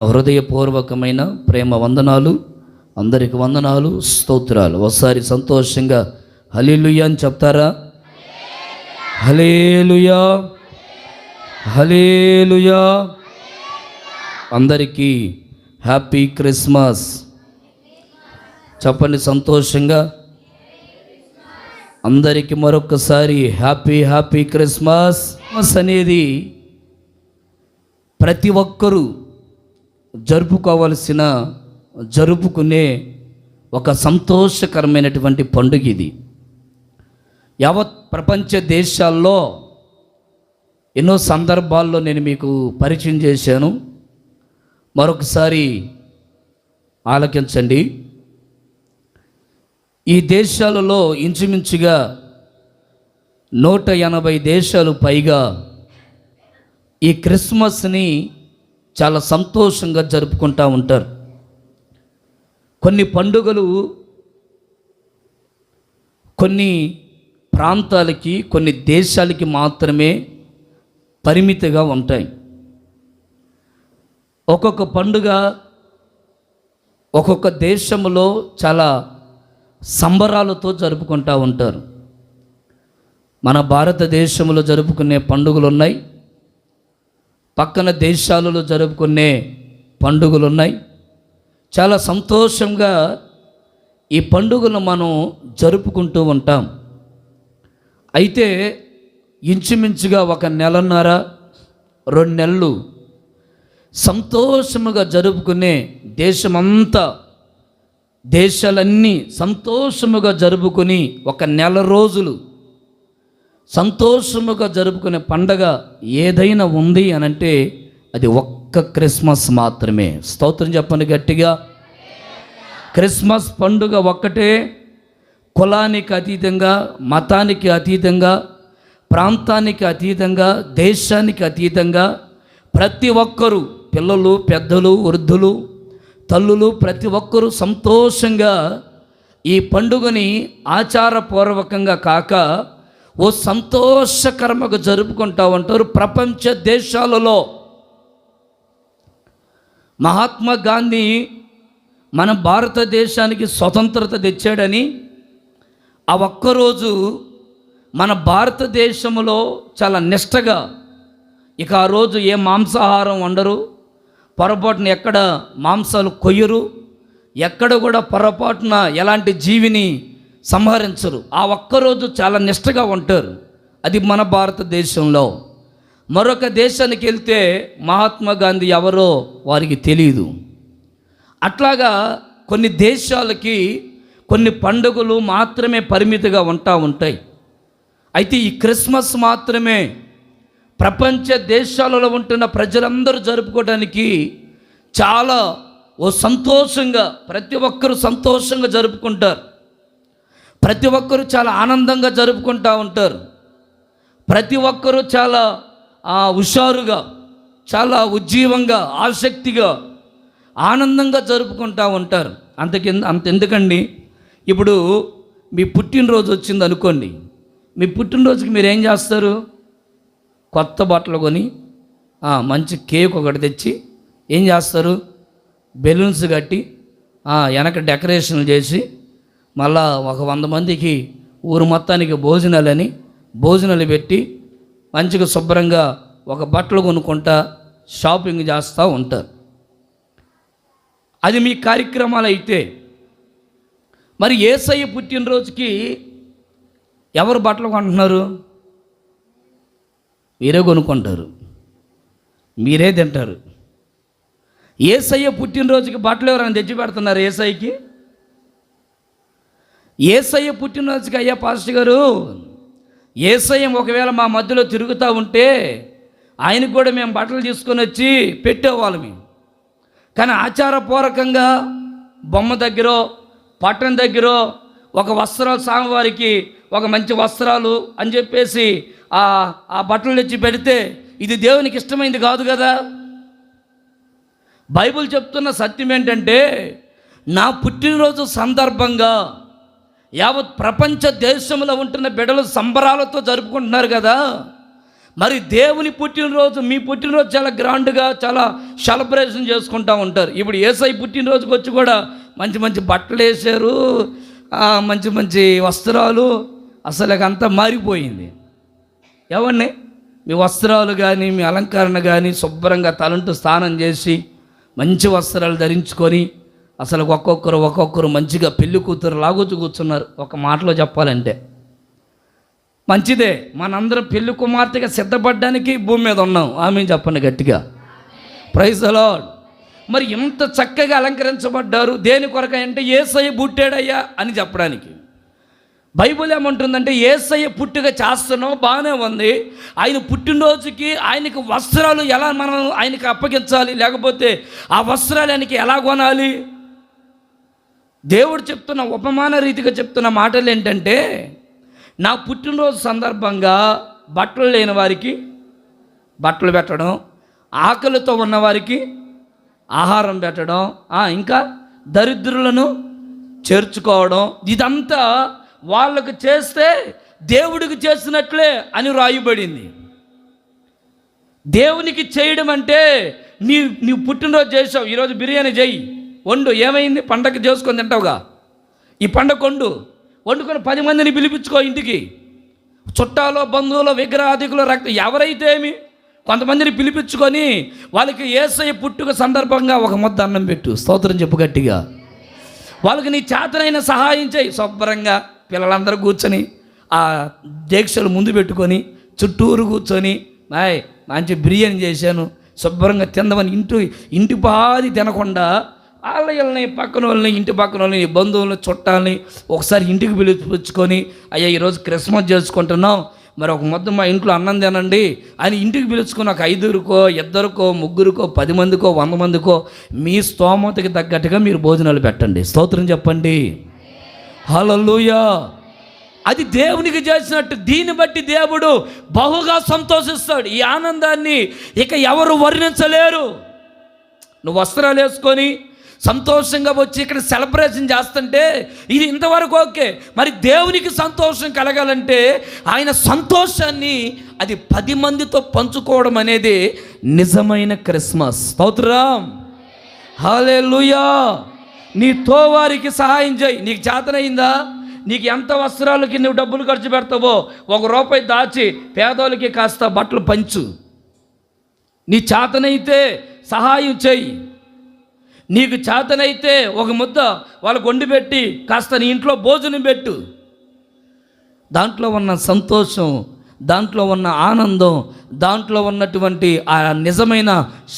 హృదయపూర్వకమైన ప్రేమ వందనాలు, అందరికి వందనాలు, స్తోత్రాలు. ఒకసారి సంతోషంగా హల్లెలూయా అని చెప్తారా? హల్లెలూయా, హల్లెలూయా. అందరికీ హ్యాపీ క్రిస్మస్ చెప్పండి సంతోషంగా. అందరికీ మరొకసారి హ్యాపీ హ్యాపీ క్రిస్మస్. అనేది ప్రతి ఒక్కరూ జరుపుకునే ఒక సంతోషకరమైనటువంటి పండుగ ఇది. యావత్ ప్రపంచ దేశాల్లో ఎన్నో సందర్భాల్లో నేను మీకు పరిచయం చేశాను. మరొకసారి ఆలకించండి. ఈ దేశాలలో ఇంచుమించుగా 180 దేశాలు పైగా ఈ క్రిస్మస్ని చాలా సంతోషంగా జరుపుకుంటూ ఉంటారు. కొన్ని పండుగలు కొన్ని ప్రాంతాలకి, కొన్ని దేశాలకి మాత్రమే పరిమితిగా ఉంటాయి. ఒక్కొక్క పండుగ ఒక్కొక్క దేశంలో చాలా సంబరాలతో జరుపుకుంటూ ఉంటారు. మన భారతదేశంలో జరుపుకునే పండుగలు ఉన్నాయి, పక్కన దేశాలలో జరుపుకునే పండుగలు ఉన్నాయి. చాలా సంతోషంగా ఈ పండుగలు మనం జరుపుకుంటూ ఉంటాం. అయితే ఇంచుమించుగా 1 నెలన్నర 2 నెలలు సంతోషముగా జరుపుకునే దేశమంతా, దేశాలన్నీ సంతోషముగా జరుపుకొని 1 నెల రోజులు సంతోషముగా జరుపుకునే పండగ ఏదైనా ఉంది అని అంటే అది ఒక్క క్రిస్మస్ మాత్రమే. స్తోత్రం చెప్పండి గట్టిగా. క్రిస్మస్ పండుగ ఒక్కటే. కులానికి అతీతంగా, మతానికి అతీతంగా, ప్రాంతానికి అతీతంగా, దేశానికి అతీతంగా ప్రతి ఒక్కరూ, పిల్లలు, పెద్దలు, వృద్ధులు, తల్లులు, ప్రతి ఒక్కరూ సంతోషంగా ఈ పండుగని ఆచారపూర్వకంగా కాక ఓ సంతోషకరంగా జరుపుకుంటూ ఉంటారు. ప్రపంచ దేశాలలో మహాత్మా గాంధీ మన భారతదేశానికి స్వతంత్రత తెచ్చాడని ఆ ఒక్కరోజు మన భారతదేశంలో చాలా నిష్టగా, ఇక ఆ రోజు ఏ మాంసాహారం వండరు, పొరపాటున ఎక్కడ మాంసాలు కొయ్యరు, ఎక్కడ కూడా పొరపాటున ఎలాంటి జీవిని సంహరించరు. ఆ ఒక్కరోజు చాలా నిష్టగా ఉంటారు. అది మన భారతదేశంలో. మరొక దేశానికి వెళ్తే మహాత్మా గాంధీ ఎవరో వారికి తెలియదు. అట్లాగా కొన్ని దేశాలకి కొన్ని పండుగలు మాత్రమే పరిమితిగా ఉంటాయి. అయితే ఈ క్రిస్మస్ మాత్రమే ప్రపంచ దేశాలలో ఉంటున్న ప్రజలందరూ జరుపుకోవడానికి చాలా సంతోషంగా, ప్రతి ఒక్కరూ సంతోషంగా జరుపుకుంటారు. ప్రతి ఒక్కరూ చాలా ఆనందంగా జరుపుకుంటూ ఉంటారు. ప్రతి ఒక్కరూ చాలా హుషారుగా, చాలా ఉజ్జీవంగా, ఆసక్తిగా, ఆనందంగా జరుపుకుంటూ ఉంటారు. అంతెందుకండి, ఇప్పుడు మీ పుట్టినరోజు వచ్చింది అనుకోండి. మీ పుట్టినరోజుకి మీరు ఏం చేస్తారు? కొత్త బట్టలు కొని మంచి కేక్ ఒకటి తెచ్చి ఏం చేస్తారు? బెలూన్స్ కట్టి వెనక డెకరేషన్లు చేసి మళ్ళా 100 మందికి ఊరు మొత్తానికి భోజనాలు పెట్టి మంచిగా శుభ్రంగా ఒక బట్టలు కొనుక్కుంటా షాపింగ్ చేస్తూ ఉంటారు. అది మీ కార్యక్రమాలు. అయితే మరి యేసయ్య పుట్టినరోజుకి ఎవరు బట్టలు కొంటున్నారు? మీరే కొనుక్కుంటారు, మీరే తింటారు. యేసయ్య పుట్టినరోజుకి బట్టలు ఎవరైనా తెచ్చి పెడుతున్నారు యేసయ్యకి? యేసయ్య పుట్టినరోజుకి అయ్యా పాస్టర్ గారు, యేసయ్య ఒకవేళ మా మధ్యలో తిరుగుతూ ఉంటే ఆయనకు కూడా మేము బట్టలు తీసుకొని వచ్చి పెట్టేవాళ్ళం. కానీ ఆచారపూర్వకంగా బొమ్మ దగ్గర, పట్టణం దగ్గర ఒక వస్త్రాలు, స్వామివారికి ఒక మంచి వస్త్రాలు అని చెప్పేసి ఆ బట్టలు తెచ్చి పెడితే ఇది దేవునికి ఇష్టమైంది కాదు కదా. బైబిల్ చెప్తున్న సత్యం ఏంటంటే, నా పుట్టినరోజు సందర్భంగా యావత్ ప్రపంచ దేశంలో ఉంటున్న బిడ్డలు సంబరాలతో జరుపుకుంటున్నారు కదా. మరి దేవుని పుట్టినరోజు, మీ పుట్టినరోజు చాలా గ్రాండ్గా చాలా సెలబ్రేషన్ చేసుకుంటూ ఉంటారు. ఇప్పుడు యేసయ్య పుట్టినరోజుకి వచ్చి కూడా మంచి మంచి బట్టలు వేసారు, మంచి మంచి వస్త్రాలు, అసలు అంతా మారిపోయింది. ఎవరిని మీ వస్త్రాలు కానీ మీ అలంకరణ కానీ శుభ్రంగా తలంటూ స్నానం చేసి మంచి వస్త్రాలు ధరించుకొని అసలు ఒక్కొక్కరు మంచిగా పెళ్లి కూతురు లాగొచ్చు కూర్చున్నారు. ఒక మాటలో చెప్పాలంటే మంచిదే, మనందరం పెళ్లి కుమార్తెగా సిద్ధపడడానికి భూమి మీద ఉన్నాం. ఆమె చెప్పండి గట్టిగా, ప్రైజ్ ది లార్డ్. మరి ఇంత చక్కగా అలంకరించబడ్డారు దేని కొరకై అంటే యేసయ్య పుట్టాడయ్యా అని చెప్పడానికి. బైబిల్ ఏమంటుందంటే యేసయ్య పుట్టుక చేస్తున్నాం బాగానే ఉంది, ఆయన పుట్టినరోజుకి ఆయనకి వస్త్రాలు ఎలా మనం ఆయనకి అప్పగించాలి, లేకపోతే ఆ వస్త్రాలు ఆయనకి ఎలా కొనాలి? దేవుడు చెప్తున్న ఉపమాన రీతిగా చెప్తున్న మాటలు ఏంటంటే, నా పుట్టినరోజు సందర్భంగా బట్టలు లేని వారికి బట్టలు పెట్టడం, ఆకలితో ఉన్నవారికి ఆహారం పెట్టడం, ఇంకా దరిద్రులను చేర్చుకోవడం, ఇదంతా వాళ్ళకు చేస్తే దేవుడికి చేసినట్లే అని రాయబడింది. దేవునికి చేయడం అంటే నీవు పుట్టినరోజు చేసావు, ఈరోజు బిర్యానీ చేయి, వండు, ఏమైంది, పండగ చేసుకొని తింటావుగా, ఈ పండగ వండుకొని 10 మందిని పిలిపించుకో ఇంటికి, చుట్టాలో బంధువులు విగ్రహాధికులు రక్తం ఎవరైతే ఏమి కొంతమందిని పిలిపించుకొని వాళ్ళకి యేసయ్య పుట్టుక సందర్భంగా ఒక ముద్ద అన్నం పెట్టు, స్తోత్రం చెప్పు గట్టిగా. వాళ్ళకి నీ చేతనైన సహాయం చేయి. శుభ్రంగా పిల్లలందరూ కూర్చొని ఆ దీక్షలు ముందు పెట్టుకొని చుట్టూరు కూర్చొని మంచి బిర్యానీ చేశాను శుభ్రంగా తిందామని ఇంటి పాది తినకుండా వాళ్ళని పక్కన వాళ్ళని ఇంటి పక్కన వాళ్ళని బంధువులని చుట్టాలని ఒకసారి ఇంటికి పిలిపించుకొని, అయ్యా ఈరోజు క్రిస్మస్ చేసుకుంటున్నాం, మరి ఒక మొత్తం మా ఇంట్లో అన్నం తినండి అని ఇంటికి పిలుచుకొని ఒక 5కో 2కో 3కో 10 మందికో 100 మందికో మీ స్తోమతకి తగ్గట్టుగా మీరు భోజనాలు పెట్టండి. స్తోత్రం చెప్పండి, హల్లెలూయా. అది దేవునికి చేసినట్టు. దీన్ని బట్టి దేవుడు బహుగా సంతోషిస్తాడు. ఈ ఆనందాన్ని ఇక ఎవరు వర్ణించలేరు. నువ్వు వస్త్రాలు వేసుకొని సంతోషంగా వచ్చి ఇక్కడ సెలబ్రేషన్ చేస్తుంటే ఇది ఇంతవరకు ఓకే. మరి దేవునికి సంతోషం కలగాలంటే ఆయన సంతోషాన్ని అది 10 మందితో పంచుకోవడం అనేది నిజమైన క్రిస్మస్. స్తోత్రం, హల్లెలూయా. నీ తోవారికి సహాయం చేయి. నీకు చేతనైందా? నీకు ఎంత వస్త్రాలకి నువ్వు డబ్బులు ఖర్చు పెడతావో ₹1 దాచి పేదోళ్ళకి కాస్త బట్టలు పంచు. నీ చేతనైతే సహాయం చేయి. నీకు చేతనైతే ఒక ముద్ద వాళ్ళకు వండి పెట్టి కాస్త నీ ఇంట్లో భోజనం పెట్టు. దాంట్లో ఉన్న సంతోషం, దాంట్లో ఉన్న ఆనందం, దాంట్లో ఉన్నటువంటి ఆ నిజమైన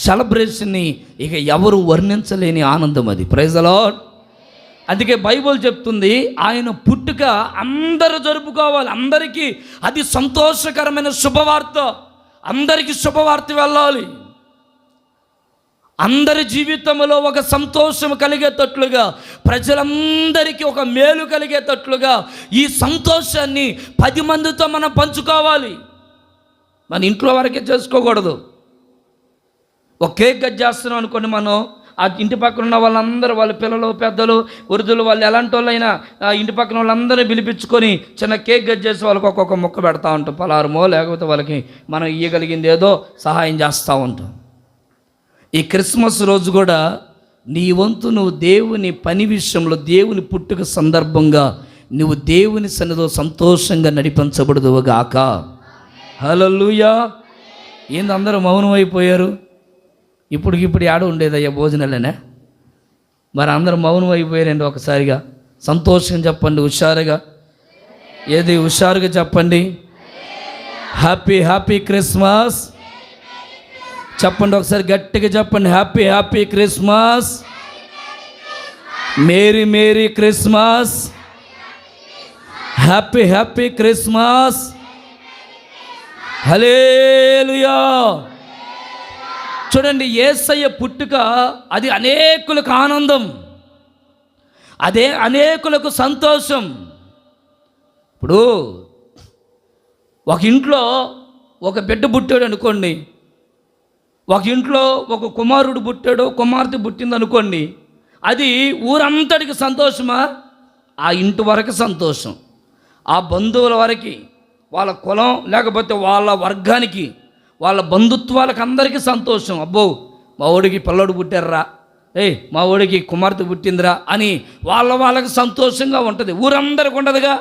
సెలబ్రేషన్ని ఇక ఎవరు వర్ణించలేని ఆనందం అది. Praise the lord. అందుకే బైబిల్ చెప్తుంది ఆయన పుట్టుక అందరూ జరుపుకోవాలి. అందరికీ అది సంతోషకరమైన శుభవార్త. అందరికీ శుభవార్త వెళ్ళాలి. అందరి జీవితంలో ఒక సంతోషం కలిగేటట్లుగా, ప్రజలందరికీ ఒక మేలు కలిగేటట్లుగా ఈ సంతోషాన్ని 10 మందితో మనం పంచుకోవాలి. మన ఇంట్లో వరకే చేసుకోకూడదు. ఒక కేక్ కట్ చేస్తున్నాం అనుకోండి, మనం ఆ ఇంటి పక్కన ఉన్న వాళ్ళందరూ, వాళ్ళ పిల్లలు పెద్దలు వృద్ధులు వాళ్ళు ఎలాంటి వాళ్ళైనా ఇంటి పక్కన వాళ్ళందరినీ పిలిపించుకొని చిన్న కేక్ కట్ చేసి వాళ్ళకి ఒక్కొక్క ముక్క పెడతా ఉంటాం, పలారమో లేకపోతే వాళ్ళకి మనం ఇయ్యగలిగింది ఏదో సహాయం చేస్తూ ఉంటాం. ఈ క్రిస్మస్ రోజు కూడా నీ వంతు నువ్వు దేవుని పని విషయంలో, దేవుని పుట్టుక సందర్భంగా నువ్వు దేవుని సన్నిధిలో సంతోషంగా నడిపించబడదువుగాక. హల్లెలూయా. ఏంది అందరూ మౌనం అయిపోయారు? ఇప్పుడు ఆడ ఉండేదయ్యా భోజనాలనే, మరి అందరూ మౌనం అయిపోయారండి. ఒకసారిగా సంతోషంగా చెప్పండి, హుషారుగా. ఏది హుషారుగా చెప్పండి, హ్యాపీ హ్యాపీ క్రిస్మస్ చెప్పండి. ఒకసారి గట్టిగా చెప్పండి, happy happy Christmas, merry merry Christmas, happy happy Christmas, hallelujah. చూడండి, యేసయ్య పుట్టుక అది అనేకులకు ఆనందం, అదే అనేకులకు సంతోషం. ఇప్పుడు ఒక ఇంట్లో ఒక బిడ్డ పుట్టాడు అనుకోండి, ఒక ఇంట్లో ఒక కుమారుడు పుట్టాడు, కుమార్తె పుట్టింది అనుకోండి, అది ఊరంతటికి సంతోషమా? ఆ ఇంటి వరకు సంతోషం, ఆ బంధువుల వరకు, వాళ్ళ కులం లేకపోతే వాళ్ళ వర్గానికి వాళ్ళ బంధుత్వాలకు అందరికీ సంతోషం. అబ్బో మా ఓడికి పిల్లడు పుట్టారా, మా ఓడికి కుమార్తె పుట్టిందిరా అని వాళ్ళకి సంతోషంగా ఉంటుంది. ఊరందరికి ఉండదుగా,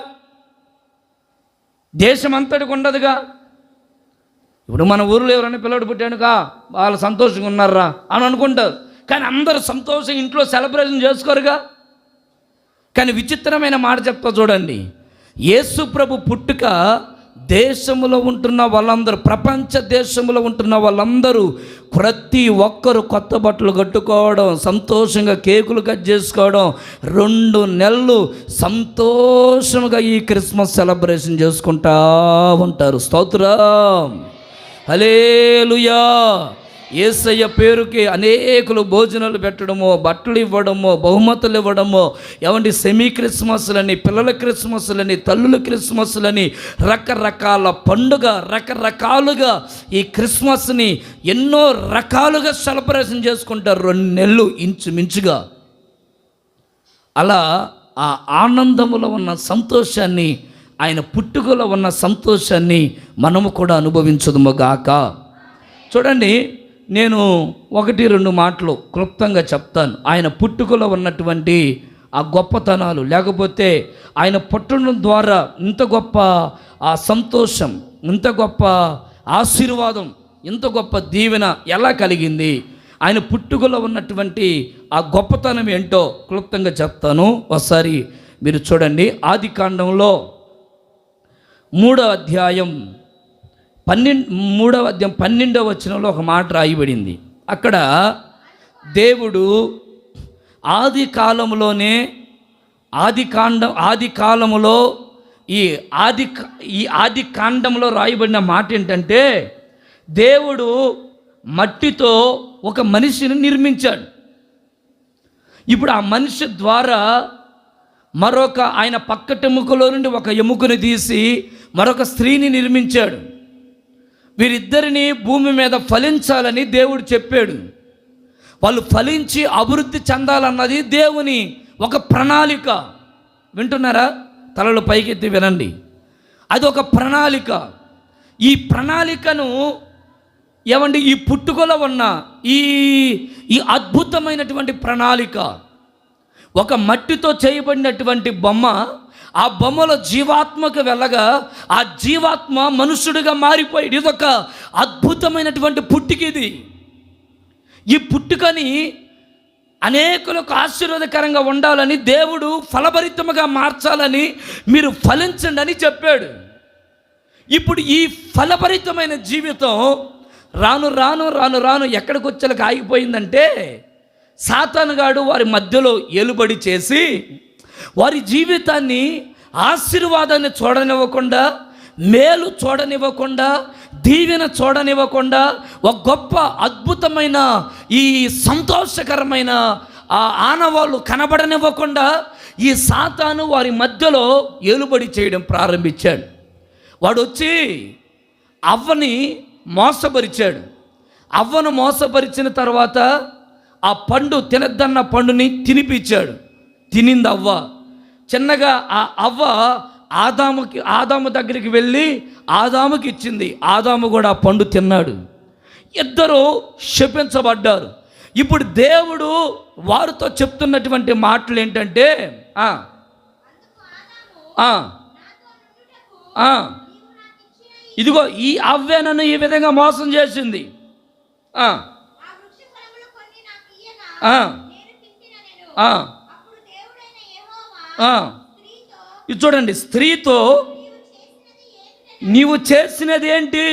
దేశం అంతటికి ఉండదుగా. ఇప్పుడు మన ఊరిలో ఎవరైనా పిల్లడు పుట్టానుగా వాళ్ళు సంతోషంగా ఉన్నారా అని అనుకుంటారు. కానీ అందరూ సంతోషం ఇంట్లో సెలబ్రేషన్ చేసుకోరుగా. కానీ విచిత్రమైన మాట చెప్తా చూడండి, యేసు ప్రభు పుట్టుక దేశంలో ఉంటున్న వాళ్ళందరూ, ప్రపంచ దేశంలో ఉంటున్న వాళ్ళందరూ ప్రతి ఒక్కరు కొత్త బట్టలు కట్టుకోవడం, సంతోషంగా కేకులు కట్ చేసుకోవడం, 2 నెలలు సంతోషంగా ఈ క్రిస్మస్ సెలబ్రేషన్ చేసుకుంటా ఉంటారు. స్తోత్రం, హల్లెలూయా. యేసయ్య పేరుకి అనేకులు భోజనాలు పెట్టడమో, బట్టలు ఇవ్వడమో, బహుమతులు ఇవ్వడమో, ఏమంటే సెమీ క్రిస్మస్లని, పిల్లల క్రిస్మస్లని, తల్లుల క్రిస్మస్లని, రకరకాల పండుగ రకరకాలుగా ఈ క్రిస్మస్ని ఎన్నో రకాలుగా సెలబ్రేషన్ చేసుకుంటారు 2 నెలలు ఇంచుమించుగా. అలా ఆ ఆనందములో ఉన్న సంతోషాన్ని, ఆయన పుట్టుకలో ఉన్న సంతోషాన్ని మనము కూడా అనుభవించదుముగాక. చూడండి, నేను 1-2 మాటలు క్లుప్తంగా చెప్తాను. ఆయన పుట్టుకలో ఉన్నటువంటి ఆ గొప్పతనాలు, లేకపోతే ఆయన పుట్టడం ద్వారా ఇంత గొప్ప ఆ సంతోషం, ఇంత గొప్ప ఆశీర్వాదం, ఇంత గొప్ప దీవెన ఎలా కలిగింది, ఆయన పుట్టుకలో ఉన్నటువంటి ఆ గొప్పతనం ఏంటో క్లుప్తంగా చెప్తాను. ఒకసారి మీరు చూడండి, ఆదికాండంలో 3వ అధ్యాయం 12వ వచనంలో ఒక మాట రాయబడింది. అక్కడ దేవుడు ఆది కాలములో ఈ ఆది కాండంలో రాయబడిన మాట ఏంటంటే, దేవుడు మట్టితో ఒక మనిషిని నిర్మించాడు. ఇప్పుడు ఆ మనిషి ద్వారా మరొక ఆయన పక్కటెముకలో నుండి ఒక ఎముకను తీసి మరొక స్త్రీని నిర్మించాడు. వీరిద్దరిని భూమి మీద ఫలించాలని దేవుడు చెప్పాడు. వాళ్ళు ఫలించి అభివృద్ధి చెందాలన్నది దేవుని ఒక ప్రణాళిక. వింటున్నారా? తలలు పైకెత్తి వినండి. అది ఒక ప్రణాళిక. ఈ ప్రణాళికను ఏమండి, ఈ పుట్టుకలో ఉన్న ఈ అద్భుతమైనటువంటి ప్రణాళిక, ఒక మట్టితో చేయబడినటువంటి బొమ్మ, ఆ బొమ్మలో జీవాత్మకు వెళ్ళగా ఆ జీవాత్మ మనుషుడిగా మారిపోయాడు. ఇదొక అద్భుతమైనటువంటి పుట్టుక. ఈ పుట్టుకని అనేకులకు ఆశీర్వాదకరంగా ఉండాలని, దేవుడు ఫలభరితముగా మార్చాలని, మీరు ఫలించండి అని చెప్పాడు. ఇప్పుడు ఈ ఫలభరితమైన జీవితం రాను రాను రాను రాను ఎక్కడికి వచ్చేలకు ఆగిపోయిందంటే, సాతానుగాడు వారి మధ్యలో ఏలుబడి చేసి వారి జీవితాన్ని ఆశీర్వాదాన్ని చూడనివ్వకుండా, మేలు చూడనివ్వకుండా, దీవెన చూడనివ్వకుండా, ఒక గొప్ప అద్భుతమైన ఈ సంతోషకరమైన ఆ ఆనవాళ్ళు కనబడనివ్వకుండా ఈ సాతాను వారి మధ్యలో ఏలుబడి చేయడం ప్రారంభించాడు. వాడు వచ్చి అవ్వని మోసపరిచాడు. అవ్వను మోసపరిచిన తర్వాత ఆ పండు, తినద్దన్న పండుని తినిపించాడు. తినింది అవ్వ. చిన్నగా ఆ అవ్వ ఆదాము దగ్గరికి వెళ్ళి ఆదాముకి ఇచ్చింది. ఆదాము కూడా ఆ పండు తిన్నాడు. ఇద్దరు శపించబడ్డారు. ఇప్పుడు దేవుడు వారితో చెప్తున్నటువంటి మాటలు ఏంటంటే, ఇదిగో ఈ అవ్వే నన్ను ఈ విధంగా మోసం చేసింది. ఇది చూడండి, స్త్రీతో నీవు చేసినది ఏంటి?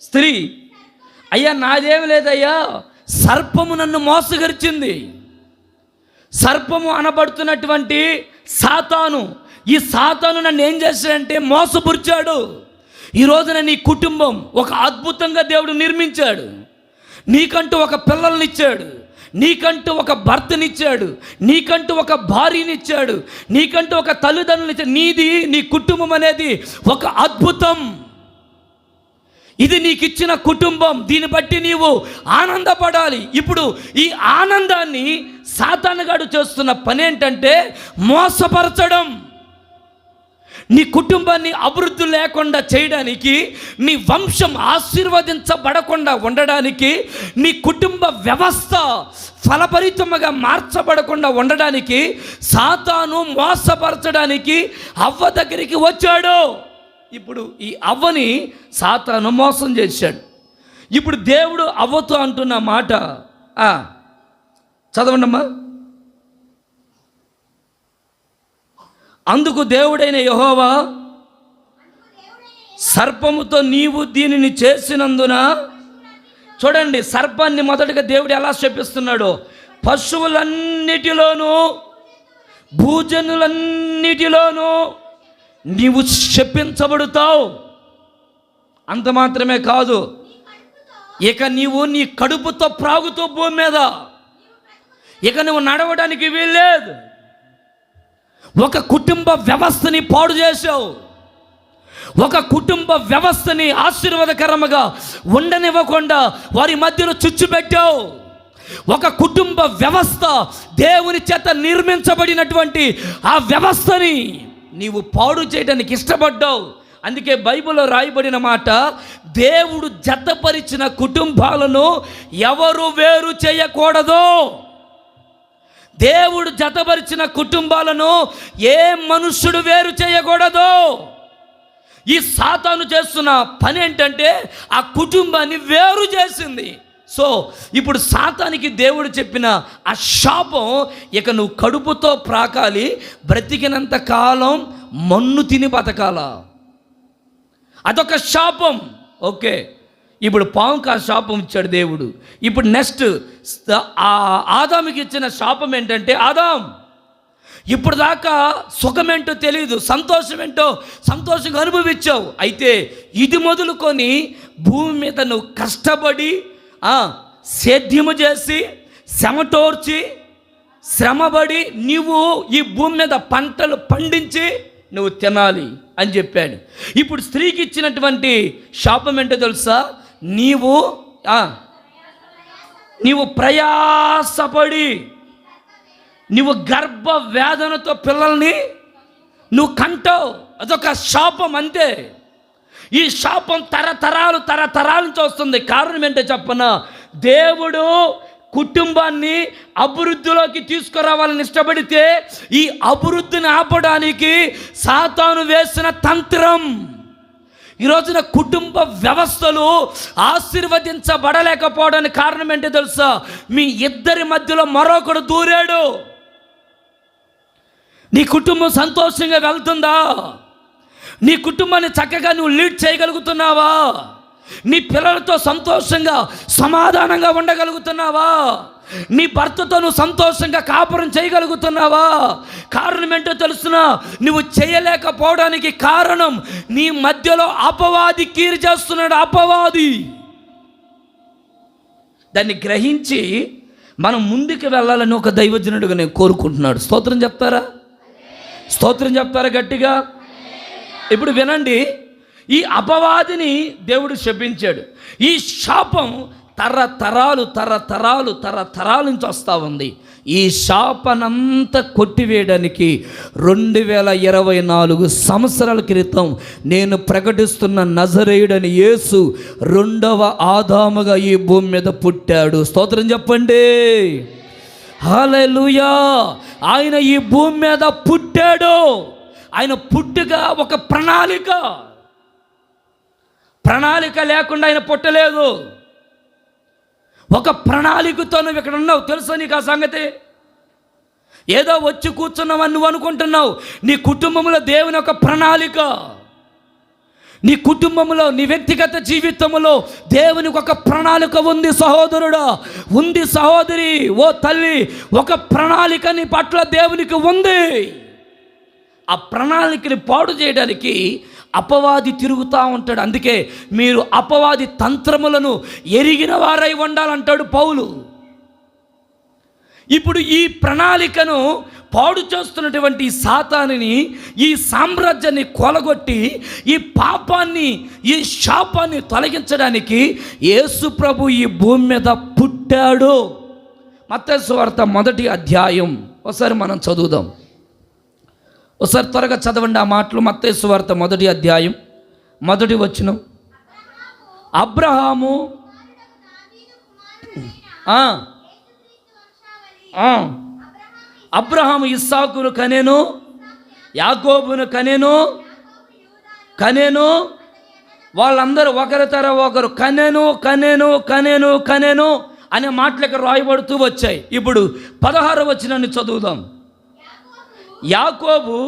స్త్రీ, అయ్యా నాదేమి లేదయ్యా, సర్పము నన్ను మోసగరిచింది. సర్పము అనబడుతున్నటువంటి సాతాను, ఈ సాతాను నన్ను ఏం చేశాడంటే మోసపురిచాడు. ఈ రోజున నీ కుటుంబం ఒక అద్భుతంగా దేవుడు నిర్మించాడు. నీకంటూ ఒక పిల్లల్నిచ్చాడు, నీకంటూ ఒక భర్తనిచ్చాడు, నీకంటూ ఒక భార్యనిచ్చాడు, నీకంటూ ఒక తల్లిదండ్రులు. నీది, నీ కుటుంబం అనేది ఒక అద్భుతం. ఇది నీకు ఇచ్చిన కుటుంబం. దీన్ని బట్టి నీవు ఆనందపడాలి. ఇప్పుడు ఈ ఆనందాన్ని సాతానుగాడు చేస్తున్న పని ఏంటంటే మోసపరచడం. నీ కుటుంబాన్ని అభివృద్ధి లేకుండా చేయడానికి, నీ వంశం ఆశీర్వదించబడకుండా ఉండడానికి, నీ కుటుంబ వ్యవస్థ ఫలభరితముగా మార్చబడకుండా ఉండడానికి సాతాను మోసపరచడానికి అవ్వ దగ్గరికి వచ్చాడు. ఇప్పుడు ఈ అవ్వని సాతాను మోసం చేశాడు. ఇప్పుడు దేవుడు అవ్వతో అంటున్న మాట చదవండమ్మా. అందుకు దేవుడైన యెహోవా సర్పముతో, నీవు దీనిని చేసినందున, చూడండి సర్పాన్ని మొదటగా దేవుడు ఎలా శపిస్తున్నాడో, పశువులన్నిటిలోనూ భూజనులన్నిటిలోనూ నీవు శపించబడుతావు. అంత మాత్రమే కాదు, ఇక నీవు నీ కడుపుతో ప్రాగుతూ భూమి మీద ఇక నువ్వు నడవడానికి వీల్లేదు. ఒక కుటుంబ వ్యవస్థని పాడు చేశావు. ఒక కుటుంబ వ్యవస్థని ఆశీర్వాదకరముగా ఉండనివ్వకుండా వారి మధ్యలో చుచ్చు పెట్టావు. ఒక కుటుంబ వ్యవస్థ దేవుని చేత నిర్మించబడినటువంటి ఆ వ్యవస్థని నీవు పాడు చేయడానికి ఇష్టపడ్డావు. అందుకే బైబిల్లో రాయబడిన మాట, దేవుడు జతపరిచిన కుటుంబాలను ఎవరు వేరు చేయకూడదు. దేవుడు జతపరిచిన కుటుంబాలను ఏ మనుష్యుడు వేరు చేయకూడదు. ఈ సాతాను చేస్తున్న పని ఏంటంటే ఆ కుటుంబాన్ని వేరు చేసింది. సో ఇప్పుడు సాతానికి దేవుడు చెప్పిన ఆ శాపం, ఇక నువ్వు కడుపుతో ప్రాకాలి, బ్రతికినంత కాలం మన్ను తిని బతకాల, అదొక శాపం. ఓకే, ఇప్పుడు పావుకి ఆ శాపం ఇచ్చాడు దేవుడు. ఇప్పుడు నెక్స్ట్ ఆదాముకి ఇచ్చిన శాపం ఏంటంటే, ఆదాం ఇప్పుడు దాకా సుఖమేంటో తెలియదు, సంతోషంగా అనుభవించావు. అయితే ఇది మొదలుకొని భూమి మీద నువ్వు కష్టపడి సేద్యము చేసి శ్రమటోర్చి శ్రమపడి నీవు ఈ భూమి మీద పంటలు పండించి నువ్వు తినాలి అని చెప్పాడు. ఇప్పుడు స్త్రీకి ఇచ్చినటువంటి శాపం ఏంటో తెలుసా? నీవు ప్రయాసపడి నువ్వు గర్భ వేదనతో పిల్లల్ని నువ్వు కంటావు. అదొక శాపం అంతే. ఈ శాపం తరతరాల నుంచి వస్తుంది. కారణం ఏంటో చెప్పనా? దేవుడు కుటుంబాన్ని అభివృద్ధిలోకి తీసుకురావాలని ఇష్టపడితే ఈ అభివృద్ధిని ఆపడానికి సాతాను వేసిన తంత్రం. ఈ రోజున కుటుంబ వ్యవస్థలు ఆశీర్వదించబడలేకపోవడానికి కారణం ఏంటో తెలుసా? మీ ఇద్దరి మధ్యలో మరొకడు దూరాడు. నీ కుటుంబం సంతోషంగా వెళ్తుందా? నీ కుటుంబాన్ని చక్కగా నువ్వు లీడ్ చేయగలుగుతున్నావా? నీ పిల్లలతో సంతోషంగా సమాధానంగా ఉండగలుగుతున్నావా? నీ భర్తతో నువ్వు సంతోషంగా కాపురం చేయగలుగుతున్నావా? కారణం ఏంటో తెలుసునా? నువ్వు చేయలేకపోవడానికి కారణం నీ మధ్యలో అపవాది కీరు చేస్తున్నాడు. అపవాది దాన్ని గ్రహించి మనం ముందుకు వెళ్ళాలని ఒక దైవజనుడిగా నేను కోరుకుంటున్నాడు. స్తోత్రం చెప్తారా గట్టిగా? ఇప్పుడు వినండి, ఈ అపవాదిని దేవుడు శపించాడు. ఈ శాపం తరతరాలు నుంచి వస్తూ ఉంది. ఈ శాపనంతా కొట్టివేయడానికి 2024 సంవత్సరాల క్రితం నేను ప్రకటిస్తున్న నజరేయుడని యేసు 2వ ఆదాముగా ఈ భూమి మీద పుట్టాడు. స్తోత్రం చెప్పండి, హల్లెలూయా. ఆయన ఈ భూమి మీద పుట్టాడు. ఆయన పుట్టుక ఒక ప్రణాళిక లేకుండా ఆయన పుట్టలేదు. ఒక ప్రణాళికతో నువ్వు ఇక్కడ ఉన్నావు. తెలుసా నీకు ఆ సంగతి? ఏదో వచ్చి కూర్చున్నావని నువ్వు అనుకుంటున్నావు. నీ కుటుంబంలో దేవుని ఒక ప్రణాళిక, నీ కుటుంబంలో నీ వ్యక్తిగత జీవితంలో దేవునికి ఒక ప్రణాళిక ఉంది. సహోదరుడా, ఉంది సహోదరి, ఓ తల్లి, ఒక ప్రణాళిక నీ పట్ల దేవునికి ఉంది. ఆ ప్రణాళికని పాడు చేయడానికి అపవాది తిరుగుతూ ఉంటాడు. అందుకే మీరు అపవాది తంత్రములను ఎరిగిన వారై ఉండాలంటాడు పౌలు. ఇప్పుడు ఈ ప్రణాళికను పాడు చేస్తున్నటువంటి సాతానుని, ఈ సామ్రాజ్యాన్ని కొలగొట్టి ఈ పాపాన్ని, ఈ శాపాన్ని తొలగించడానికి యేసు ప్రభు ఈ భూమి మీద పుట్టాడు. మత్తయి సువార్త 1వ అధ్యాయం ఒకసారి మనం చదువుదాం. ఒకసారి త్వరగా చదవండి ఆ మాటలు. మత్తయి సువార్త 1వ అధ్యాయం 1వ వచనం. అబ్రహాము అబ్రహాము ఇస్సాకును కనెను, యాకోబును కనెను. వాళ్ళందరూ ఒకరి తర ఒకరు కనెను అనే మాటలకు రాయబడుతూ వచ్చాయి. ఇప్పుడు 16వ వచనాన్ని చదువుదాం. యాకోబు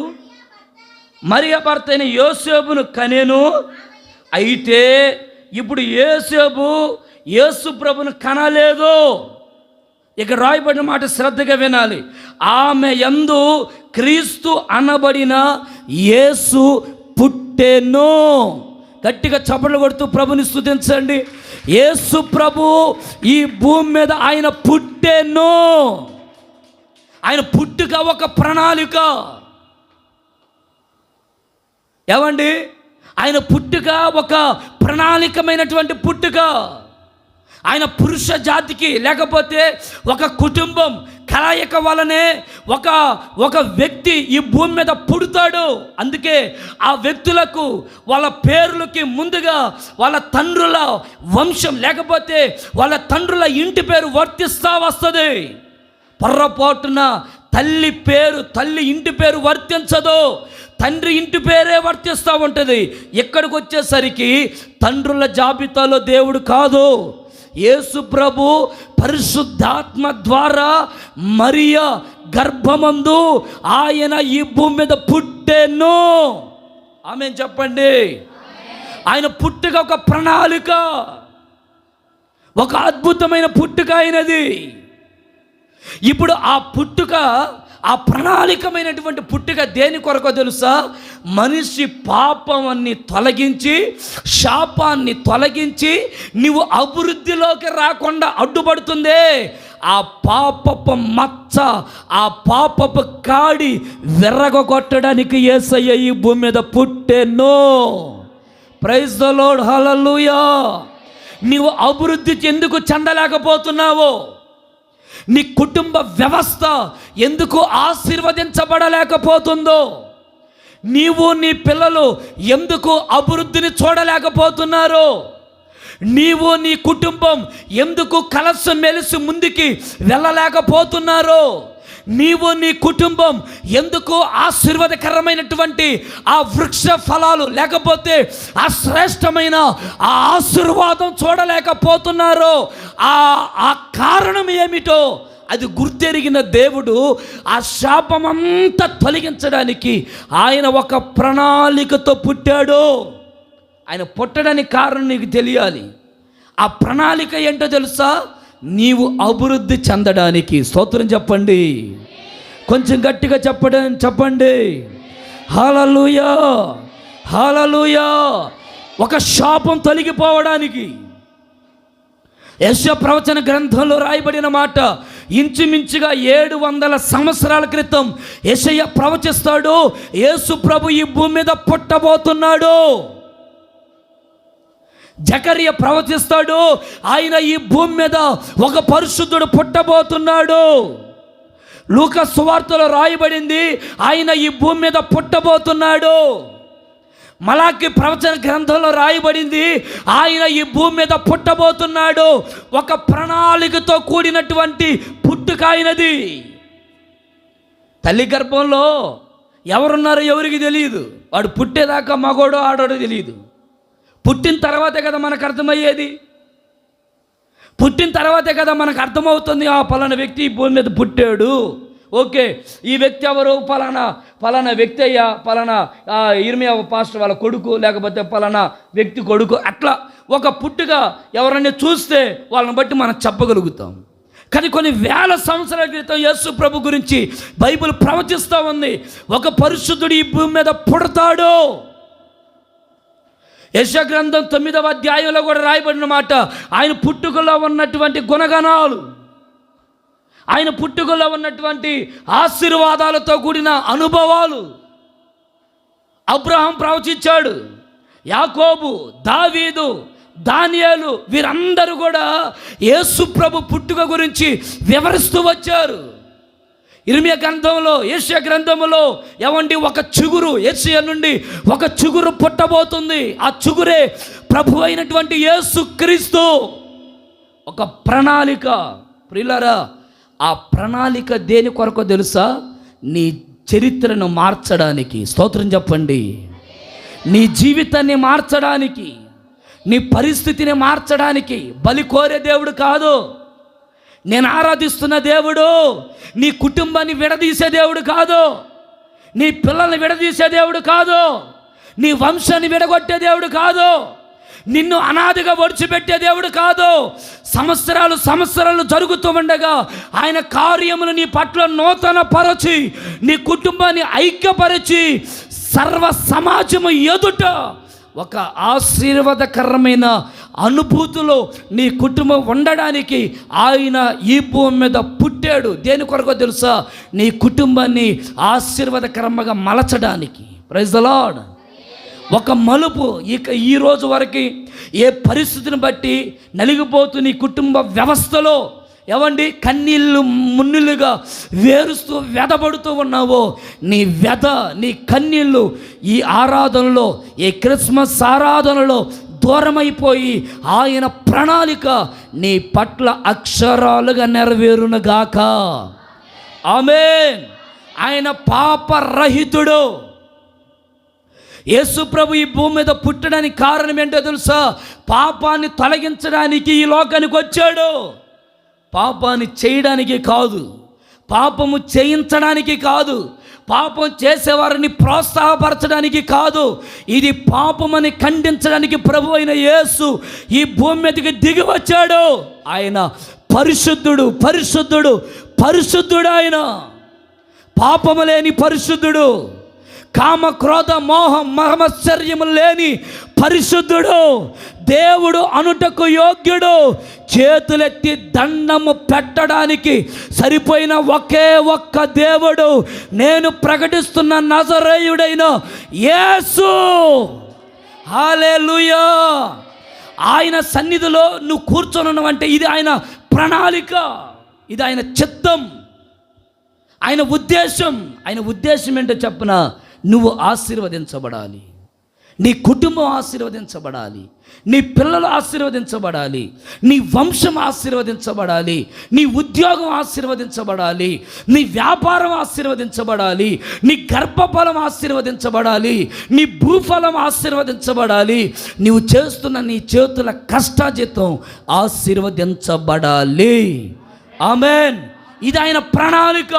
మరియ భర్త అయిన యోసేపును కనెను. అయితే ఇప్పుడు యోసేపు యేసు ప్రభును కనలేదు. ఇక రాయబడిన మాట శ్రద్ధగా వినాలి. ఆమె యందు క్రీస్తు అనబడిన యేసు పుట్టెను. గట్టిగా చప్పట్లు కొడుతూ ప్రభుని స్తుతించండి. యేసు ప్రభు ఈ భూమి మీద ఆయన పుట్టెను. ఆయన పుట్టుక ఒక ప్రణాళిక. ఏమండి, ఆయన పుట్టుక ఒక ప్రణాళికమైనటువంటి పుట్టుక. ఆయన పురుష జాతికి లేకపోతే ఒక కుటుంబం కలయిక వలనే ఒక వ్యక్తి ఈ భూమి మీద పుడతాడు. అందుకే ఆ వ్యక్తులకు వాళ్ళ పేర్లకి ముందుగా వాళ్ళ తండ్రుల వంశం లేకపోతే వాళ్ళ తండ్రుల ఇంటి పేరు వర్తిస్తూ వస్తుంది. పొర్రపాటున తల్లి ఇంటి పేరు వర్తించదు, తండ్రి ఇంటి పేరే వర్తిస్తూ ఉంటుంది. ఎక్కడికి వచ్చేసరికి తండ్రుల జాబితాలో దేవుడు కాదు. యేసు ప్రభు పరిశుద్ధాత్మ ద్వారా మరియ గర్భమందు ఆయన ఈ భూమి మీద పుట్టెను. ఆమేన్ చెప్పండి. ఆయన పుట్టుక ఒక ప్రణాళిక, ఒక అద్భుతమైన పుట్టుక అయినది. ఇప్పుడు ఆ పుట్టుక, ఆ ప్రణాళికమైనటువంటి పుట్టుక దేని కొరకో తెలుసా? మనిషి పాపాన్ని తొలగించి, శాపాన్ని తొలగించి నీవు అభివృద్ధిలోకి రాకుండా అడ్డుపడుతుందే ఆ పాపపు మచ్చ, ఆ పాపపు కాడి విర్రగొట్టడానికి యేసయ్య ఈ భూమి మీద పుట్టెను. ప్రైజ్ ద లార్డ్, హల్లెలూయా. నీవు అభివృద్ధి ఎందుకు చెందలేకపోతున్నావో, నీ కుటుంబ వ్యవస్థ ఎందుకు ఆశీర్వదించబడలేకపోతుందో, నీవు నీ పిల్లలు ఎందుకు అభివృద్ధిని చూడలేకపోతున్నారో, నీవు నీ కుటుంబం ఎందుకు కలసి మెలిసి ముందుకి వెళ్ళలేకపోతున్నారో, నీవు నీ కుటుంబం ఎందుకు ఆశీర్వాదకరమైనటువంటి ఆ వృక్ష ఫలాలు లేకపోతే ఆ శ్రేష్టమైన ఆ ఆశీర్వాదం చూడలేకపోతున్నారో, ఆ కారణం ఏమిటో అది గుర్తెరిగిన దేవుడు ఆ శాపమంతా తొలగించడానికి ఆయన ఒక ప్రణాళికతో పుట్టాడు. ఆయన పుట్టడానికి కారణం నీకు తెలియాలి. ఆ ప్రణాళిక ఏంటో తెలుసా? నీవు అభివృద్ధి చెందడానికి. స్తోత్రం చెప్పండి, కొంచెం గట్టిగా చెప్పండి. హల్లెలూయా, హల్లెలూయా. ఒక శాపం తొలగిపోవడానికి యెషయా ప్రవచన గ్రంథంలో రాయబడిన మాట ఇంచుమించుగా 700 సంవత్సరాల క్రితం యెషయా ప్రవచిస్తాడు, యేసు ప్రభు ఈ భూమి మీద పుట్టబోతున్నాడు. జకరియా ప్రవచిస్తాడు, ఆయన ఈ భూమి మీద ఒక పరిశుద్ధుడు పుట్టబోతున్నాడు. లూకా సువార్తలో రాయబడింది, ఆయన ఈ భూమి మీద పుట్టబోతున్నాడు. మలాకి ప్రవచన గ్రంథంలో రాయబడింది, ఆయన ఈ భూమి మీద పుట్టబోతున్నాడు. ఒక ప్రణాళికతో కూడినటువంటి పుట్టుక అయినది. తల్లి గర్భంలో ఎవరున్నారో ఎవరికి తెలియదు. వాడు పుట్టేదాకా మగోడో ఆడోడో తెలియదు. పుట్టిన తర్వాతే కదా మనకు అర్థమయ్యేది. పుట్టిన తర్వాతే కదా మనకు అర్థమవుతుంది, ఆ పలానా వ్యక్తి ఈ భూమి మీద పుట్టాడు. ఓకే, ఈ వ్యక్తి ఎవరు? పలానా వ్యక్తి అయ్యా, పలానా ఇర్మియా పాస్టర్ వాళ్ళ కొడుకు, లేకపోతే పలానా వ్యక్తి కొడుకు. అట్లా ఒక పుట్టుక ఎవరన్నా చూస్తే వాళ్ళని బట్టి మనం చెప్పగలుగుతాం. కానీ కొన్ని వేల సంవత్సరాల క్రితం యేసు ప్రభు గురించి బైబిల్ ప్రవచిస్తూ ఉంది, ఒక పరిశుద్ధుడు ఈ భూమి మీద పుడతాడు. యెషయా గ్రంథం 9వ అధ్యాయంలో కూడా రాయబడిన మాట, ఆయన పుట్టుకలో ఉన్నటువంటి గుణగణాలు, ఆయన పుట్టుకలో ఉన్నటువంటి ఆశీర్వాదాలతో కూడిన అనుభవాలు అబ్రహాం ప్రవచించాడు. యాకోబు, దావీదు, దానియేలు వీరందరూ కూడా యేసు ప్రభు పుట్టుక గురించి వివరిస్తూ వచ్చారు. ఇర్మియా గ్రంథంలో, యెషయా గ్రంథంలో ఏమండి ఒక చిగురు, యెషయా నుండి ఒక చిగురు పుట్టబోతుంది. ఆ చిగురే ప్రభు అయినటువంటి యేసుక్రీస్తు. ఒక ప్రణాళిక. ప్రియులారా, ఆ ప్రణాళిక దేని కొరకు తెలుసా? నీ చరిత్రను మార్చడానికి. స్తోత్రం చెప్పండి. నీ జీవితాన్ని మార్చడానికి, నీ పరిస్థితిని మార్చడానికి. బలి కోరే దేవుడు కాదు. నేను ఆరాధిస్తున్న దేవుడు నీ కుటుంబాన్ని విడదీసే దేవుడు కాదు. నీ పిల్లల్ని విడదీసే దేవుడు కాదు. నీ వంశాన్ని విడగొట్టే దేవుడు కాదు. నిన్ను అనాదిగా ఒడిచిపెట్టే దేవుడు కాదు. సంవత్సరాలు జరుగుతూ ఉండగా ఆయన కార్యములు నీ పట్ల నూతన పరచి, నీ కుటుంబాన్ని ఐక్యపరిచి, సర్వ సమాజము ఎదుట ఒక ఆశీర్వాదకరమైన అనుభూతిలో నీ కుటుంబం ఉండడానికి ఆయన ఈ భూమి మీద పుట్టాడు. దేని కొరకు తెలుసా? నీ కుటుంబాన్ని ఆశీర్వాదకరంగా మలచడానికి. Praise the lord. ఒక మలుపు. ఇక ఈ రోజు వరకు ఏ పరిస్థితిని బట్టి నలిగిపోతూ నీ కుటుంబ వ్యవస్థలో ఏమండి కన్నీళ్ళు మున్నులుగా వేరుస్తూ వెదబడుతూ ఉన్నావో, నీ నీ కన్నీళ్ళు ఈ ఆరాధనలో, ఈ క్రిస్మస్ ఆరాధనలో దూరమైపోయి ఆయన ప్రణాళిక నీ పట్ల అక్షరాలుగా నెరవేరునుగాక. ఆమేన్. ఆయన పాపరహితుడు. యేసు ప్రభు ఈ భూమి మీద పుట్టడానికి కారణం ఏంటో తెలుసా? పాపాన్ని తొలగించడానికి ఈ లోకానికి వచ్చాడు. పాపాన్ని చేయడానికి కాదు, పాపము చేయించడానికి కాదు, పాపం చేసేవారిని ప్రోత్సాహపరచడానికి కాదు. ఇది పాపమని ఖండించడానికి ప్రభు అయిన యేసు ఈ భూమి మీదకి దిగి వచ్చాడు. ఆయన పరిశుద్ధుడు, పరిశుద్ధుడు, పరిశుద్ధుడు. ఆయన పాపము లేని పరిశుద్ధుడు, కామ క్రోధ మోహం మహమశ్చర్యము లేని పరిశుద్ధుడు, దేవుడు అనుటకు యోగ్యుడు, చేతులెత్తి దండము పెట్టడానికి సరిపోయిన ఒకే ఒక్క దేవుడు, నేను ప్రకటిస్తున్న నజరేయుడైన యేసు. హల్లెలూయా. ఆయన సన్నిధిలో నువ్వు కూర్చొనున్నావంటే ఇది ఆయన ప్రణాళిక, ఇది ఆయన చిత్తం, ఆయన ఉద్దేశం. ఆయన ఉద్దేశం ఏంటో చెప్పన? నువ్వు ఆశీర్వదించబడాలి, నీ కుటుంబం ఆశీర్వదించబడాలి, నీ పిల్లలు ఆశీర్వదించబడాలి, నీ వంశం ఆశీర్వదించబడాలి, నీ ఉద్యోగం ఆశీర్వదించబడాలి, నీ వ్యాపారం ఆశీర్వదించబడాలి, నీ గర్భఫలం ఆశీర్వదించబడాలి, నీ భూఫలం ఆశీర్వదించబడాలి, నీవు చేస్తున్న నీ చేతుల కష్టాజితం ఆశీర్వదించబడాలి. ఆమేన్. ఇది ఆయన ప్రణాళిక.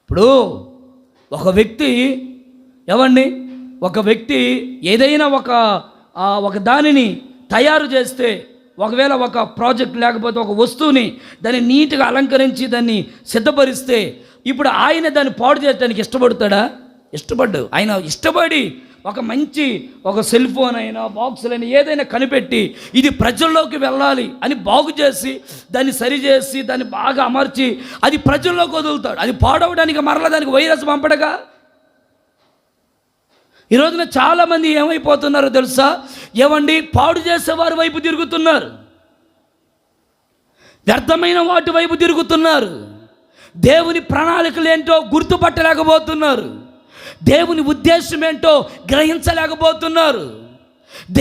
ఇప్పుడు ఒక వ్యక్తి ఒక వ్యక్తి ఏదైనా ఒక దానిని తయారు చేస్తే, ఒకవేళ ఒక ప్రాజెక్ట్ లేకపోతే ఒక వస్తువుని దాన్ని నీట్గా అలంకరించి దాన్ని సిద్ధపరిస్తే, ఇప్పుడు ఆయన దాన్ని పాడు చేయడానికి ఇష్టపడతాడా? ఇష్టపడ్డు. ఆయన ఇష్టపడి ఒక సెల్ ఫోన్ అయినా బాక్సులైనా ఏదైనా కనిపెట్టి ఇది ప్రజల్లోకి వెళ్ళాలి అని బాగు చేసి దాన్ని సరిచేసి దాన్ని బాగా అమర్చి అది ప్రజల్లోకి వదులుతాడు. అది పాడవడానికి మరలా దానికి వైరస్ పంపడగా. ఈ రోజున చాలామంది ఏమైపోతున్నారో తెలుసా? పాడు చేసేవారి వైపు తిరుగుతున్నారు, వ్యర్థమైన వాటి వైపు తిరుగుతున్నారు, దేవుని ప్రణాళికలు ఏంటో గుర్తుపట్టలేకపోతున్నారు, దేవుని ఉద్దేశం ఏంటో గ్రహించలేకపోతున్నారు,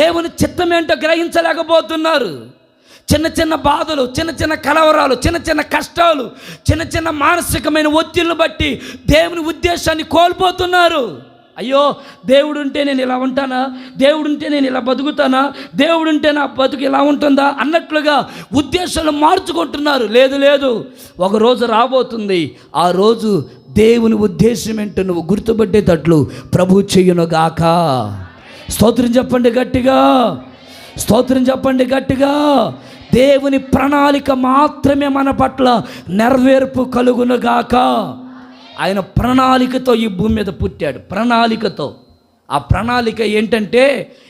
దేవుని చిత్తం ఏంటో గ్రహించలేకపోతున్నారు. చిన్న చిన్న బాధలు, చిన్న చిన్న కలవరాలు, చిన్న చిన్న కష్టాలు, చిన్న చిన్న మానసికమైన ఒత్తిళ్లను బట్టి దేవుని ఉద్దేశాన్ని కోల్పోతున్నారు. అయ్యో, దేవుడుంటే నేను ఇలా ఉంటానా, దేవుడుంటే నేను ఇలా బతుకుతానా, దేవుడుంటే నా బతుకు ఇలా ఉంటుందా అన్నట్లుగా ఉద్దేశాలు మార్చుకుంటున్నారు. లేదు, ఒక రోజు రాబోతుంది, ఆ రోజు దేవుని ఉద్దేశం ఏంటో నువ్వు గుర్తుపట్టేటట్లు ప్రభు చెయ్యునుగాక. స్తోత్రం చెప్పండి గట్టిగా, స్తోత్రం చెప్పండి గట్టిగా. దేవుని ప్రణాళిక మాత్రమే మన పట్ల నెరవేర్పు కలుగునుగాక. ఆయన ప్రణాళికతో ఈ భూమి మీద పుట్టాడు, ప్రణాళికతో. ఆ ప్రణాళిక ఏంటంటే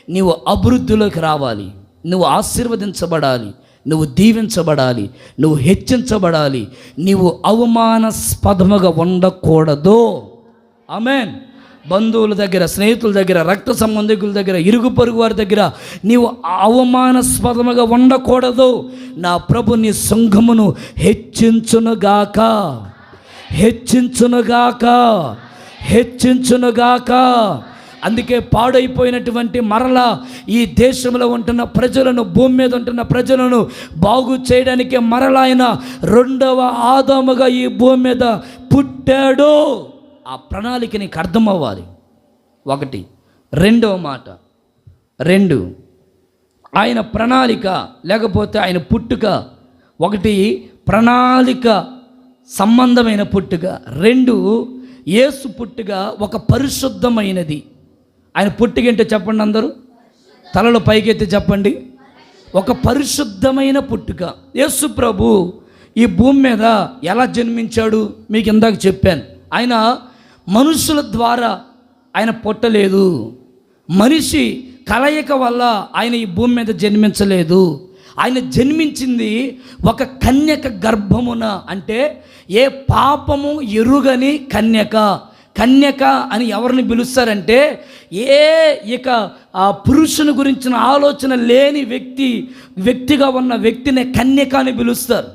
నీవు అభివృద్ధిలోకి రావాలి, నువ్వు ఆశీర్వదించబడాలి, నువ్వు దీవించబడాలి, నువ్వు హెచ్చించబడాలి, నీవు అవమానాస్పదముగా ఉండకూడదు. ఆమేన్. బంధువుల దగ్గర, స్నేహితుల దగ్గర, రక్త సంబంధికుల దగ్గర, ఇరుగు పొరుగు వారి దగ్గర నీవు అవమానాస్పదముగా ఉండకూడదు. నా ప్రభు నీ సంఘమును హెచ్చించునుగాక, హెచ్చించునుగాక, హెచ్చించునుగాక. అందుకే పాడైపోయినటువంటి మరలా ఈ దేశంలో ఉంటున్న ప్రజలను, భూమి మీద ఉంటున్న ప్రజలను బాగు చేయడానికి మరలా ఆయన రెండవ ఆదాముగా ఈ భూమి మీద పుట్టాడు. ఆ ప్రణాళిక నీకు అర్థం అవ్వాలి. ఒకటి. రెండవ మాట, రెండు, ఆయన ప్రణాళిక లేకపోతే ఆయన పుట్టుక. ఒకటి ప్రణాళిక సంబంధమైన పుట్టుక. రెండు, యేసు పుట్టుక ఒక పరిశుద్ధమైనది. ఆయన పుట్టుక ఏంటో చెప్పండి, అందరూ తలలో పైకెత్తి చెప్పండి. ఒక పరిశుద్ధమైన పుట్టుక. యేసు ప్రభు ఈ భూమి మీద ఎలా జన్మించాడు మీకు ఇందాక చెప్పాను. ఆయన మనుషుల ద్వారా ఆయన పుట్టలేదు. మనిషి కలయిక వల్ల ఆయన ఈ భూమి మీద జన్మించలేదు. ఆయన జన్మించింది ఒక కన్యక గర్భమున. అంటే ఏ పాపము ఎరుగని కన్యక. కన్యక అని ఎవరిని పిలుస్తారంటే ఇక ఆ పురుషుని గురించిన ఆలోచన లేని వ్యక్తిగా ఉన్న వ్యక్తిని కన్యక అని పిలుస్తారు.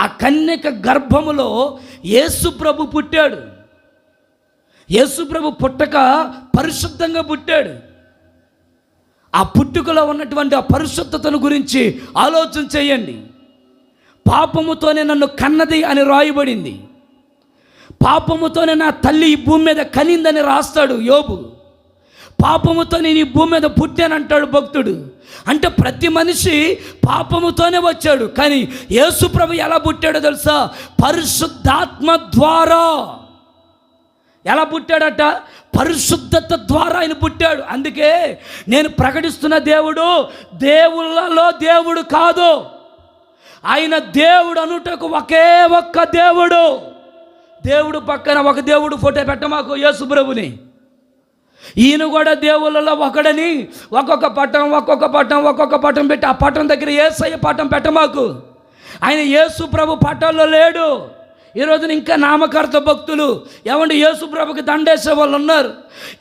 ఆ కన్యక గర్భములో యేసు ప్రభు పుట్టాడు. యేసు ప్రభు పుట్టక పరిశుద్ధంగా పుట్టాడు. ఆ పుట్టుకలో ఉన్నటువంటి ఆ పరిశుద్ధతను గురించి ఆలోచన చేయండి. పాపముతోనే నన్ను కన్నది అని రాయబడింది. పాపముతోనే నా తల్లి ఈ భూమి మీద కనిందని రాస్తాడు యోబు. పాపముతో నేను ఈ భూమి మీద పుట్టానంటాడు భక్తుడు. అంటే ప్రతి మనిషి పాపముతోనే వచ్చాడు. కానీ యేసు ప్రభు ఎలా పుట్టాడో తెలుసా? పరిశుద్ధాత్మ ద్వారా. ఎలా పుట్టాడట? పరిశుద్ధత ద్వారా ఆయన పుట్టాడు. అందుకే నేను ప్రకటిస్తున్న దేవుడు దేవుళ్ళలో దేవుడు కాదు. ఆయన దేవుడు అనుటకు ఒకే ఒక్క దేవుడు. దేవుడు పక్కన ఒక దేవుడు ఫోటో పెట్టమాకు యేసు ప్రభుని. ఈయన కూడా దేవుళ్ళలో ఒకడని ఒక్కొక్క పటం పెట్టి ఆ పటం దగ్గర యేసయ్య పటం పెట్టమాకు. ఆయన యేసు ప్రభు పటంలో లేడు. ఈరోజున ఇంకా నామకర్త భక్తులు ఏమంటే యేసు ప్రభుకి దండేసే వాళ్ళు ఉన్నారు,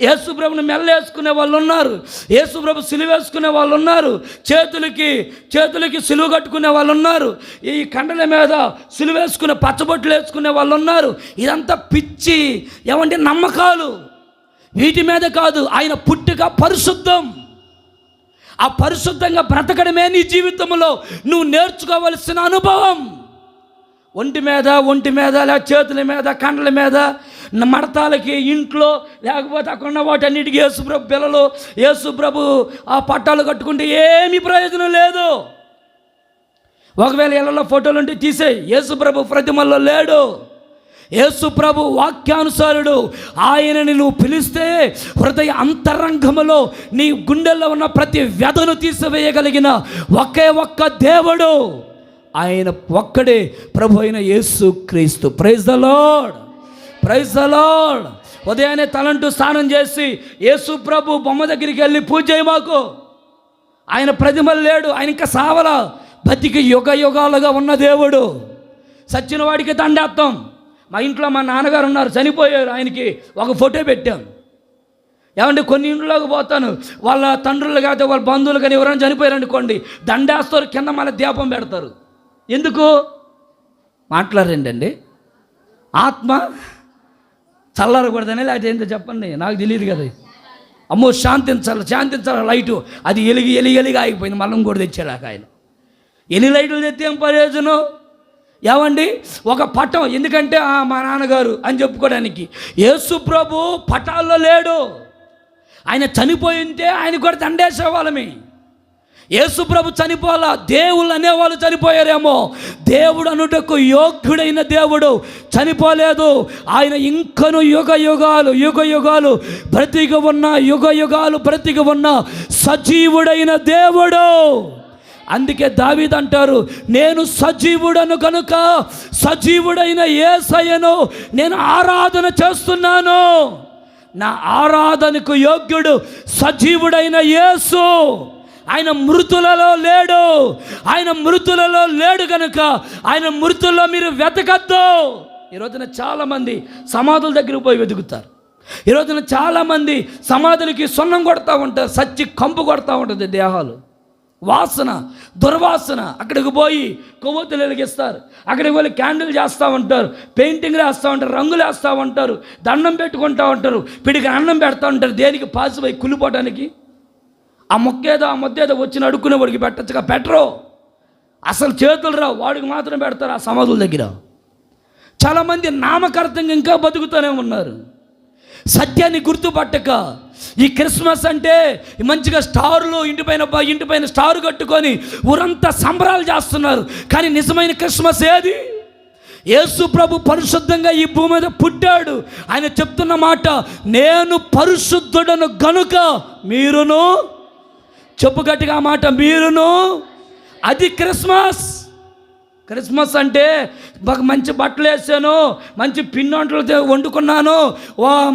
యేసు ప్రభుని మెల్లేసుకునే వాళ్ళు ఉన్నారు, యేసు ప్రభు సిలువ వేసుకునే వాళ్ళు ఉన్నారు, చేతులకి సిలువ కట్టుకునే వాళ్ళు ఉన్నారు, ఈ కండల మీద సిలువ వేసుకునే పచ్చబొట్లు వేసుకునే వాళ్ళు ఉన్నారు. ఇదంతా పిచ్చి ఏమంటే నమ్మకాలు. వీటి మీద కాదు, ఆయన పుట్టుక పరిశుద్ధం. ఆ పరిశుద్ధంగా బ్రతకడమే నీ జీవితంలో నువ్వు నేర్చుకోవలసిన అనుభవం. ఒంటి మీద లేక చేతుల మీద, కండల మీద, మడతాలకి, ఇంట్లో లేకపోతే అక్కడ వాటన్నిటికీ యేసుప్రభు పిల్లలు, యేసుప్రభు ఆ పట్టాలు కట్టుకుంటే ఏమీ ప్రయోజనం లేదు. ఒకవేళ ఇళ్ళలో ఫోటోలు ఉంటే తీసేయి. యేసుప్రభు ప్రతిమల్లో లేడు. యేసుప్రభు వాక్యానుసారుడు. ఆయనని నువ్వు పిలిస్తే హృదయ అంతరంగములో నీ గుండెల్లో ఉన్న ప్రతి వ్యధను తీసివేయగలిగిన ఒకే ఒక్క దేవుడు. ఆయన ఒక్కడే ప్రభు అయిన Yesu Kristu. Praise the lord, praise the lord. ఉదయాన్నే తలంటూ స్నానం చేసి యేసు ప్రభు బొమ్మ దగ్గరికి వెళ్ళి పూజ చేయమాకు. ఆయన ప్రతిమలు లేడు. ఆయన ఇంకా సావల బతికి యుగాలుగా ఉన్న దేవుడు. సచ్చిన వాడికి దండేస్తాం. మా ఇంట్లో మా నాన్నగారు ఉన్నారు, చనిపోయారు. ఆయనకి ఒక ఫోటో పెట్టాం. ఏమంటే కొన్ని ఇంట్లోకి పోతాను, వాళ్ళ తండ్రులు కాదు వాళ్ళ బంధువులు కానీ ఎవరైనా చనిపోయారు అనుకోండి, దండేస్తారు, కింద మళ్ళీ దీపం పెడతారు. ఎందుకు మాట్లాడండి? ఆత్మ చల్లారకూడదని లేకపోతే ఏంటో చెప్పండి, నాకు తెలియదు కదా. అమ్మో శాంతించాలి లైటు, అది ఎలిగి ఆగిపోయింది. మళ్ళీ కూడా తెచ్చాడు ఆయన. ఎన్ని లైట్లు తెస్తే ఏం ప్రయోజనం? ఏమండి ఒక పటం, ఎందుకంటే మా నాన్నగారు అని చెప్పుకోవడానికి. యేసు ప్రభు పటాల్లో లేడు. ఆయన చనిపోయి ఉంటే ఆయన కూడా దండేసేవాళ్ళమే. యేసు ప్రభు చనిపోవాలా, దేవుళ్ళు అనేవాళ్ళు చనిపోయారేమో. దేవుడు అనుటకు యోగ్యుడైన దేవుడు చనిపోలేదు. ఆయన ఇంకను యుగాలు బ్రతికి ఉన్న సజీవుడైన దేవుడు. అందుకే దావీదు అంటారు, నేను సజీవుడను కనుక సజీవుడైన యేసయ్యను నేను ఆరాధన చేస్తున్నాను. నా ఆరాధనకు యోగ్యుడు సజీవుడైన యేసు. ఆయన మృతులలో లేడు కనుక ఆయన మృతుల్లో మీరు వెతకద్దు. ఈ రోజున చాలామంది సమాధుల దగ్గరికి పోయి వెతుకుతారు. ఈ రోజున చాలామంది సమాధులకి సున్నం కొడతా ఉంటారు, సచ్చి కంపు కొడతా ఉంటుంది దేహాలు, వాసన దుర్వాసన. అక్కడికి పోయి కొవ్వొత్తులు వెలిగిస్తారు, అక్కడికి పోయి క్యాండిల్ చేస్తూ ఉంటారు, పెయింటింగ్ వేస్తూ ఉంటారు, రంగులు వేస్తూ ఉంటారు, దండం పెట్టుకుంటూ ఉంటారు, పిడికి అన్నం పెడతా ఉంటారు. దేనికి? పాసిపోయి కుళ్ళిపోవటానికి. ఆ మొక్కేదో ఆ ముద్దేదో వచ్చి అడుక్కునే వాడికి పెట్టచ్చుగా, పెట్టరు. అసలు చేతులు రావు, వాడికి మాత్రం పెడతారు ఆ సమాధుల దగ్గర. చాలామంది నామకార్థంగా ఇంకా బతుకుతూనే ఉన్నారు, సత్యాన్ని గుర్తుపట్టక. ఈ క్రిస్మస్ అంటే మంచిగా స్టార్లు ఇంటిపైన స్టార్ కట్టుకొని ఊరంతా సంబరాలు చేస్తున్నారు. కానీ నిజమైన క్రిస్మస్ ఏది? యేసు ప్రభు పరిశుద్ధంగా ఈ భూమి మీద పుట్టాడు. ఆయన చెప్తున్న మాట, నేను పరిశుద్ధుడను గనుక మీరును, చెప్పు గట్టిగా మాట, మీరును. అది క్రిస్మస్. క్రిస్మస్ అంటే మంచి బట్టలు వేసాను, మంచి పిండి వంటలు వండుకున్నాను,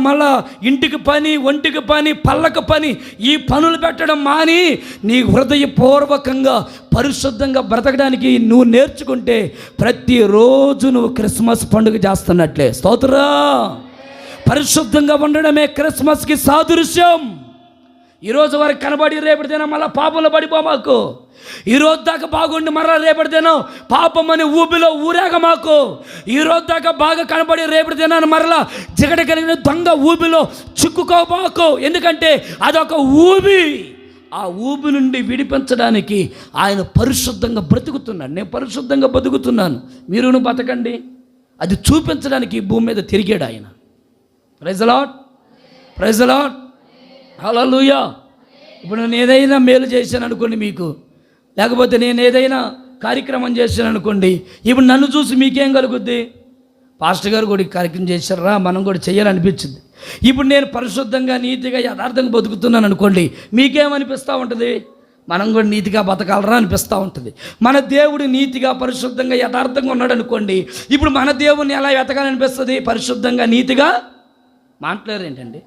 మళ్ళా ఇంటికి పని, ఒంటికి పని, పళ్ళకు పని, ఈ పనులు పెట్టడం మాని నీ హృదయపూర్వకంగా పరిశుద్ధంగా బ్రతకడానికి నువ్వు నేర్చుకుంటే ప్రతిరోజు నువ్వు క్రిస్మస్ పండుగ చేస్తున్నట్లే. స్తోత్రం. పరిశుద్ధంగా ఉండడమే క్రిస్మస్కి సాదృశ్యం. ఈరోజు వరకు కనబడి రేపటిదేనా మళ్ళీ పాపంలో పడిపోమాకు. ఈరోజు దాకా బాగుండి మరలా రేపటిదేనో పాపం అని ఊబిలో ఊరేగ మాకు. ఈరోజు దాకా బాగా కనబడి రేపటిదేనా మరలా జిగట కలిగిన దొంగ ఊబిలో చిక్కుకోమాకు. ఎందుకంటే అదొక ఊబి. ఆ ఊబి నుండి విడిపించడానికి ఆయన పరిశుద్ధంగా బ్రతుకుతున్నాడు. నేను పరిశుద్ధంగా బతుకుతున్నాను, మీరును బతకండి. అది చూపించడానికి ఈ భూమి మీద తిరిగాడు ఆయన. Praise the lord, praise the lord, hallelujah. ఇప్పుడు నేను ఏదైనా మేలు చేశాను అనుకోండి మీకు, లేకపోతే నేను ఏదైనా కార్యక్రమం చేశాను అనుకోండి, ఇప్పుడు నన్ను చూసి మీకేం కలుగుద్ది? పాస్టర్ గారు కూడా కార్యక్రమం చేశారా, మనం కూడా చేయాలనిపించింది. ఇప్పుడు నేను పరిశుద్ధంగా నీతిగా యథార్థంగా బతుకుతున్నాను అనుకోండి, మీకేమనిపిస్తూ ఉంటుంది? మనం కూడా నీతిగా బతకాలరా అనిపిస్తూ ఉంటుంది. మన దేవుడు నీతిగా పరిశుద్ధంగా యథార్థంగా ఉన్నాడు అనుకోండి, ఇప్పుడు మన దేవుడిని ఎలా వెతకాలనిపిస్తుంది? పరిశుద్ధంగా నీతిగా మాట్లాడారు ఏంటండి,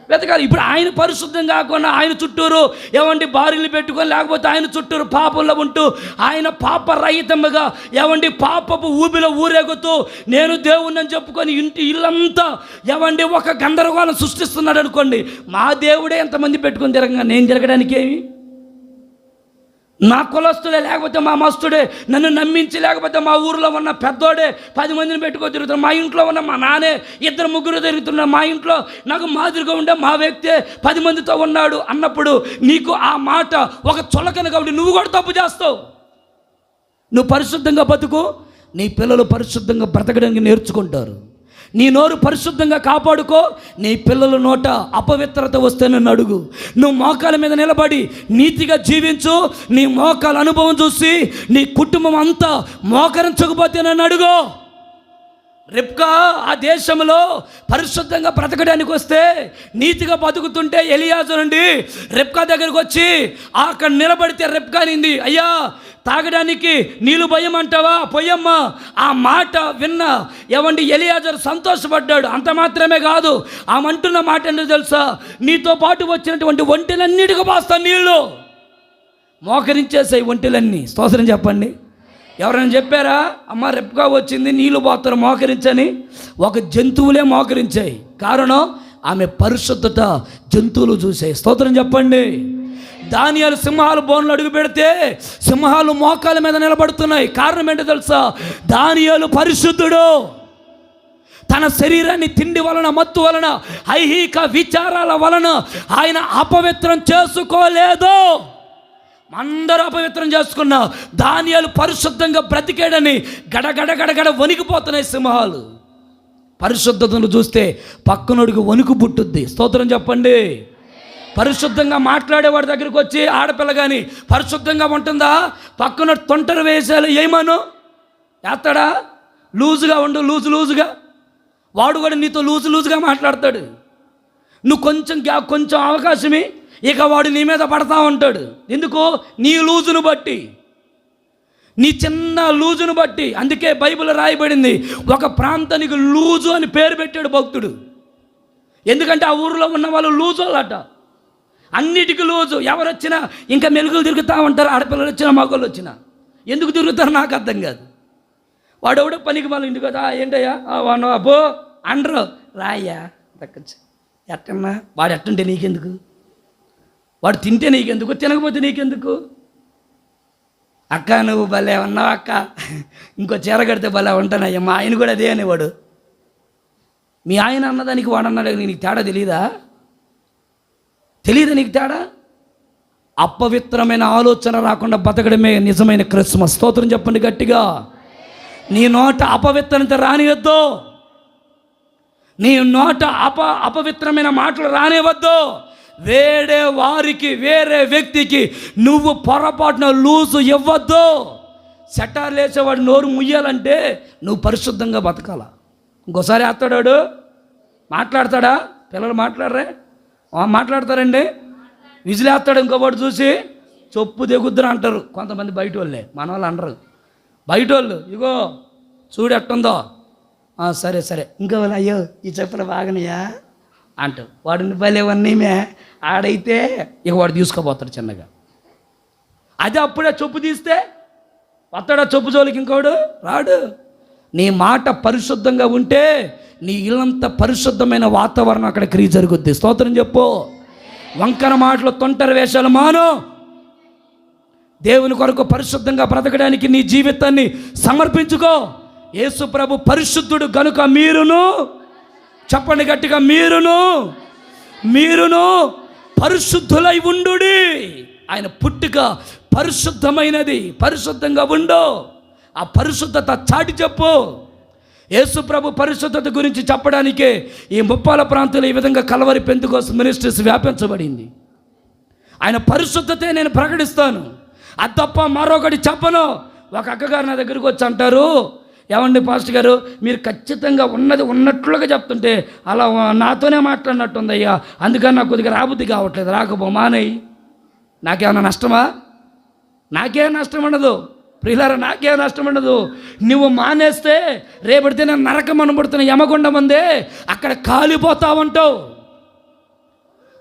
వెతకాలి. ఇప్పుడు ఆయన పరిశుద్ధం కాకుండా ఆయన చుట్టూరు ఏమండి బారిలు పెట్టుకొని, లేకపోతే ఆయన చుట్టూరు పాపంలో ఉంటూ ఆయన పాపరహితంగా ఏమండి పాపపు ఊబిలో ఊరేగుతూ నేను దేవుణ్ణి అని చెప్పుకొని ఇల్లంతా ఏమండి ఒక గందరగోళం సృష్టిస్తున్నాడు అనుకోండి, మా దేవుడే ఎంతమంది పెట్టుకొని తిరగగా నేను తిరగడానికి ఏమి? నా కులస్తుడే, లేకపోతే మా మస్తుడే నన్ను నమ్మించి, లేకపోతే మా ఊరిలో ఉన్న పెద్దోడే 10 మందిని పెట్టుకొని తిరుగుతున్నారు, మా ఇంట్లో ఉన్న మా నానే 2-3 తిరుగుతున్నారు, మా ఇంట్లో నాకు మాదిరిగా ఉండే మా వ్యక్తే 10 మందితో ఉన్నాడు అన్నప్పుడు నీకు ఆ మాట ఒక చులకన కాబట్టి నువ్వు కూడా తప్పు చేస్తావు. నువ్వు పరిశుద్ధంగా బతుకు, నీ పిల్లలు పరిశుద్ధంగా బ్రతకడానికి నేర్చుకుంటారు. నీ నోరు పరిశుద్ధంగా కాపాడుకో, నీ పిల్లల నోట అపవిత్రత వస్తే నన్ను అడుగు. నువ్వు మోకాల మీద నిలబడి నీతిగా జీవించు. నీ మోకాల అనుభవం చూసి నీ కుటుంబం అంతా మోకరించకపోతే నన్ను అడుగు. రెబ్కా ఆ దేశంలో పరిశుద్ధంగా బ్రతకడానికి వస్తే, నీతిగా బతుకుతుంటే ఎలియాజరు నుండి రెబ్కా దగ్గరికి వచ్చి అక్కడ నిలబడితే రెబ్కా నింది, అయ్యా తాగడానికి నీళ్ళు పోయమంటావా, పోయమ్మా. ఆ మాట విన్న ఏమండి ఎలియాజరు సంతోషపడ్డాడు. అంత మాత్రమే కాదు, ఆమంటున్న మాట ఏంటో తెలుసా? నీతో పాటు వచ్చినటువంటి ఒంటెలన్నిటికీ పోస్తాను నీళ్ళు. మోకరించేసాయి ఒంటెలన్నీ. స్తోత్రం చెప్పండి. ఎవరైనా చెప్పారా అమ్మ రెప్గా వచ్చింది నీళ్ళు పోతారు మోకరించని? ఒక జంతువులే మోకరించాయి. కారణం ఆమె పరిశుద్ధత జంతువులు చూసాయి. స్తోత్రం చెప్పండి. దానియేలు సింహాలు బోన్లు అడుగు పెడితే సింహాలు మోకాల మీద నిలబడుతున్నాయి. కారణం ఏంటో తెలుసా? దానియేలు పరిశుద్ధుడు. తన శరీరాన్ని తిండి వలన, మత్తు వలన, ఐహిక విచారాల వలన ఆయన అపవిత్రం చేసుకోలేదు. అందరూ అపవిత్రం చేసుకున్నా, దానియేలు పరిశుద్ధంగా బ్రతికాడని గడగడ వణికిపోతున్నాయి సింహాలు. పరిశుద్ధతను చూస్తే పక్కనోడికి వణుకు పుట్టుద్ది. స్తోత్రం చెప్పండి. పరిశుద్ధంగా మాట్లాడేవాడి దగ్గరికి వచ్చి ఆడపిల్ల కానీ పరిశుద్ధంగా ఉంటుందా? పక్కన తొంటరు వేసాలు ఏమను వేస్తాడా? లూజుగా ఉండు, లూజుగా. వాడు కూడా నీతో లూజుగా మాట్లాడతాడు. నువ్వు కొంచెం అవకాశమే, ఇక వాడు నీ మీద పడతా ఉంటాడు. ఎందుకు? నీ లూజును బట్టి, నీ చిన్న లూజును బట్టి. అందుకే బైబిల్ రాయబడింది, ఒక ప్రాంతానికి లూజు అని పేరు పెట్టాడు భక్తుడు. ఎందుకంటే ఆ ఊరిలో ఉన్న వాళ్ళు లూజోళ్ళట, అన్నిటికీ లూజు. ఎవరు వచ్చినా ఇంకా మెలుగులు తిరుగుతూ ఉంటారు. ఆడపిల్లలు వచ్చినా మగవాళ్ళు వచ్చినా ఎందుకు తిరుగుతారు నాకు అర్థం కాదు. వాడెవడో పనికి మళ్ళీ ఇంటికి ఏంటయ్యా వాడు అబ్బో అండ్రు రాయ్యా దక్కచ్చు ఎట్టన్నా వాడు ఎట్టుంటే నీకెందుకు, వాడు తింటే నీకెందుకు, తినకపోతే నీకెందుకు. అక్క నువ్వు భలే ఉన్నావు అక్క, ఇంకో చీర కడితే భలే ఉంటానయ్యా. మా ఆయన కూడా అదే అనేవాడు. మీ ఆయన అన్నదానికి వాడు అన్నాడు, నీకు తేడా తెలియదా నీకు తేడా? అపవిత్రమైన ఆలోచన రాకుండా బతకడమే నిజమైన క్రిస్మస్. స్తోత్రం చెప్పండి గట్టిగా. నీ నోట అపవిత్రత రానివద్దు, నీ నోట అపవిత్రమైన మాటలు రానివద్దు. వేరే వారికి, వేరే వ్యక్తికి నువ్వు పొరపాటున లూజు ఇవ్వద్దు. సెటార్లు వేసేవాడు నోరు ముయ్యాలంటే నువ్వు పరిశుద్ధంగా బతకాల. ఇంకోసారి వేస్తాడాడు, మాట్లాడతాడా? పిల్లలు మాట్లాడరే? మాట్లాడతారండి. విజిలేస్తాడు, ఇంకోవాడు చూసి చొప్పు దిగుద్దురు అంటారు కొంతమంది బయట వాళ్ళే, మన వాళ్ళు అనరు. బయట వాళ్ళు ఇగో చూడు ఎట్టుందో, సరే సరే, ఇంకో వాళ్ళు అయ్యో ఈ చెప్పులు బాగనయా అంటారు. వాడిని భలేవన్నీమే ఆడైతే ఇక వాడు తీసుకుపోతాడు చిన్నగా. అదే అప్పుడే చొప్పు తీస్తే వస్తాడా చొప్పు జోలికి? ఇంకోడు రాడు. నీ మాట పరిశుద్ధంగా ఉంటే నీ ఇల్లంతా పరిశుద్ధమైన వాతావరణం అక్కడ క్రియ జరుగుద్ది. స్తోత్రం చెప్పు. వంకర మాటలు, తొంటరి వేషాలు మాను. దేవుని కొరకు పరిశుద్ధంగా బ్రతకడానికి నీ జీవితాన్ని సమర్పించుకో. యేసు ప్రభు పరిశుద్ధుడు గనుక మీరును, చెప్పండి గట్టిగా, మీరును పరిశుద్ధులై ఉండుడి. ఆయన పుట్టుక పరిశుద్ధమైనది, పరిశుద్ధంగా ఉండు. ఆ పరిశుద్ధత చాటి చెప్పు. యేసు ప్రభు పరిశుద్ధత గురించి చెప్పడానికే ఈ ముప్పాల ప్రాంతంలో ఈ విధంగా కల్వరి పెంతెకోస్తు మినిస్ట్రీస్ వ్యాపించబడింది. ఆయన పరిశుద్ధతే నేను ప్రకటిస్తాను, అది తప్ప మరొకటి చెప్పను. ఒక అక్కగారు నా దగ్గరికి వచ్చి అంటారు, ఏమండి పాస్టర్ గారు మీరు ఖచ్చితంగా ఉన్నది ఉన్నట్లుగా చెప్తుంటే అలా నాతోనే మాట్లాడినట్టుందయ్యా, అందుకని నాకు కొద్దిగా రాబుద్ది కావట్లేదు. రాకపో మానేయి. నాకేమన్నా నష్టమా? నాకేం నష్టం ఉండదు ప్రియులారా, నాకేం నష్టం ఉండదు. నువ్వు మానేస్తే రేపడితే నేను నరకం అనబడుతున్న యమగుండం ఉందే, అక్కడ కాలిపోతావంటావు.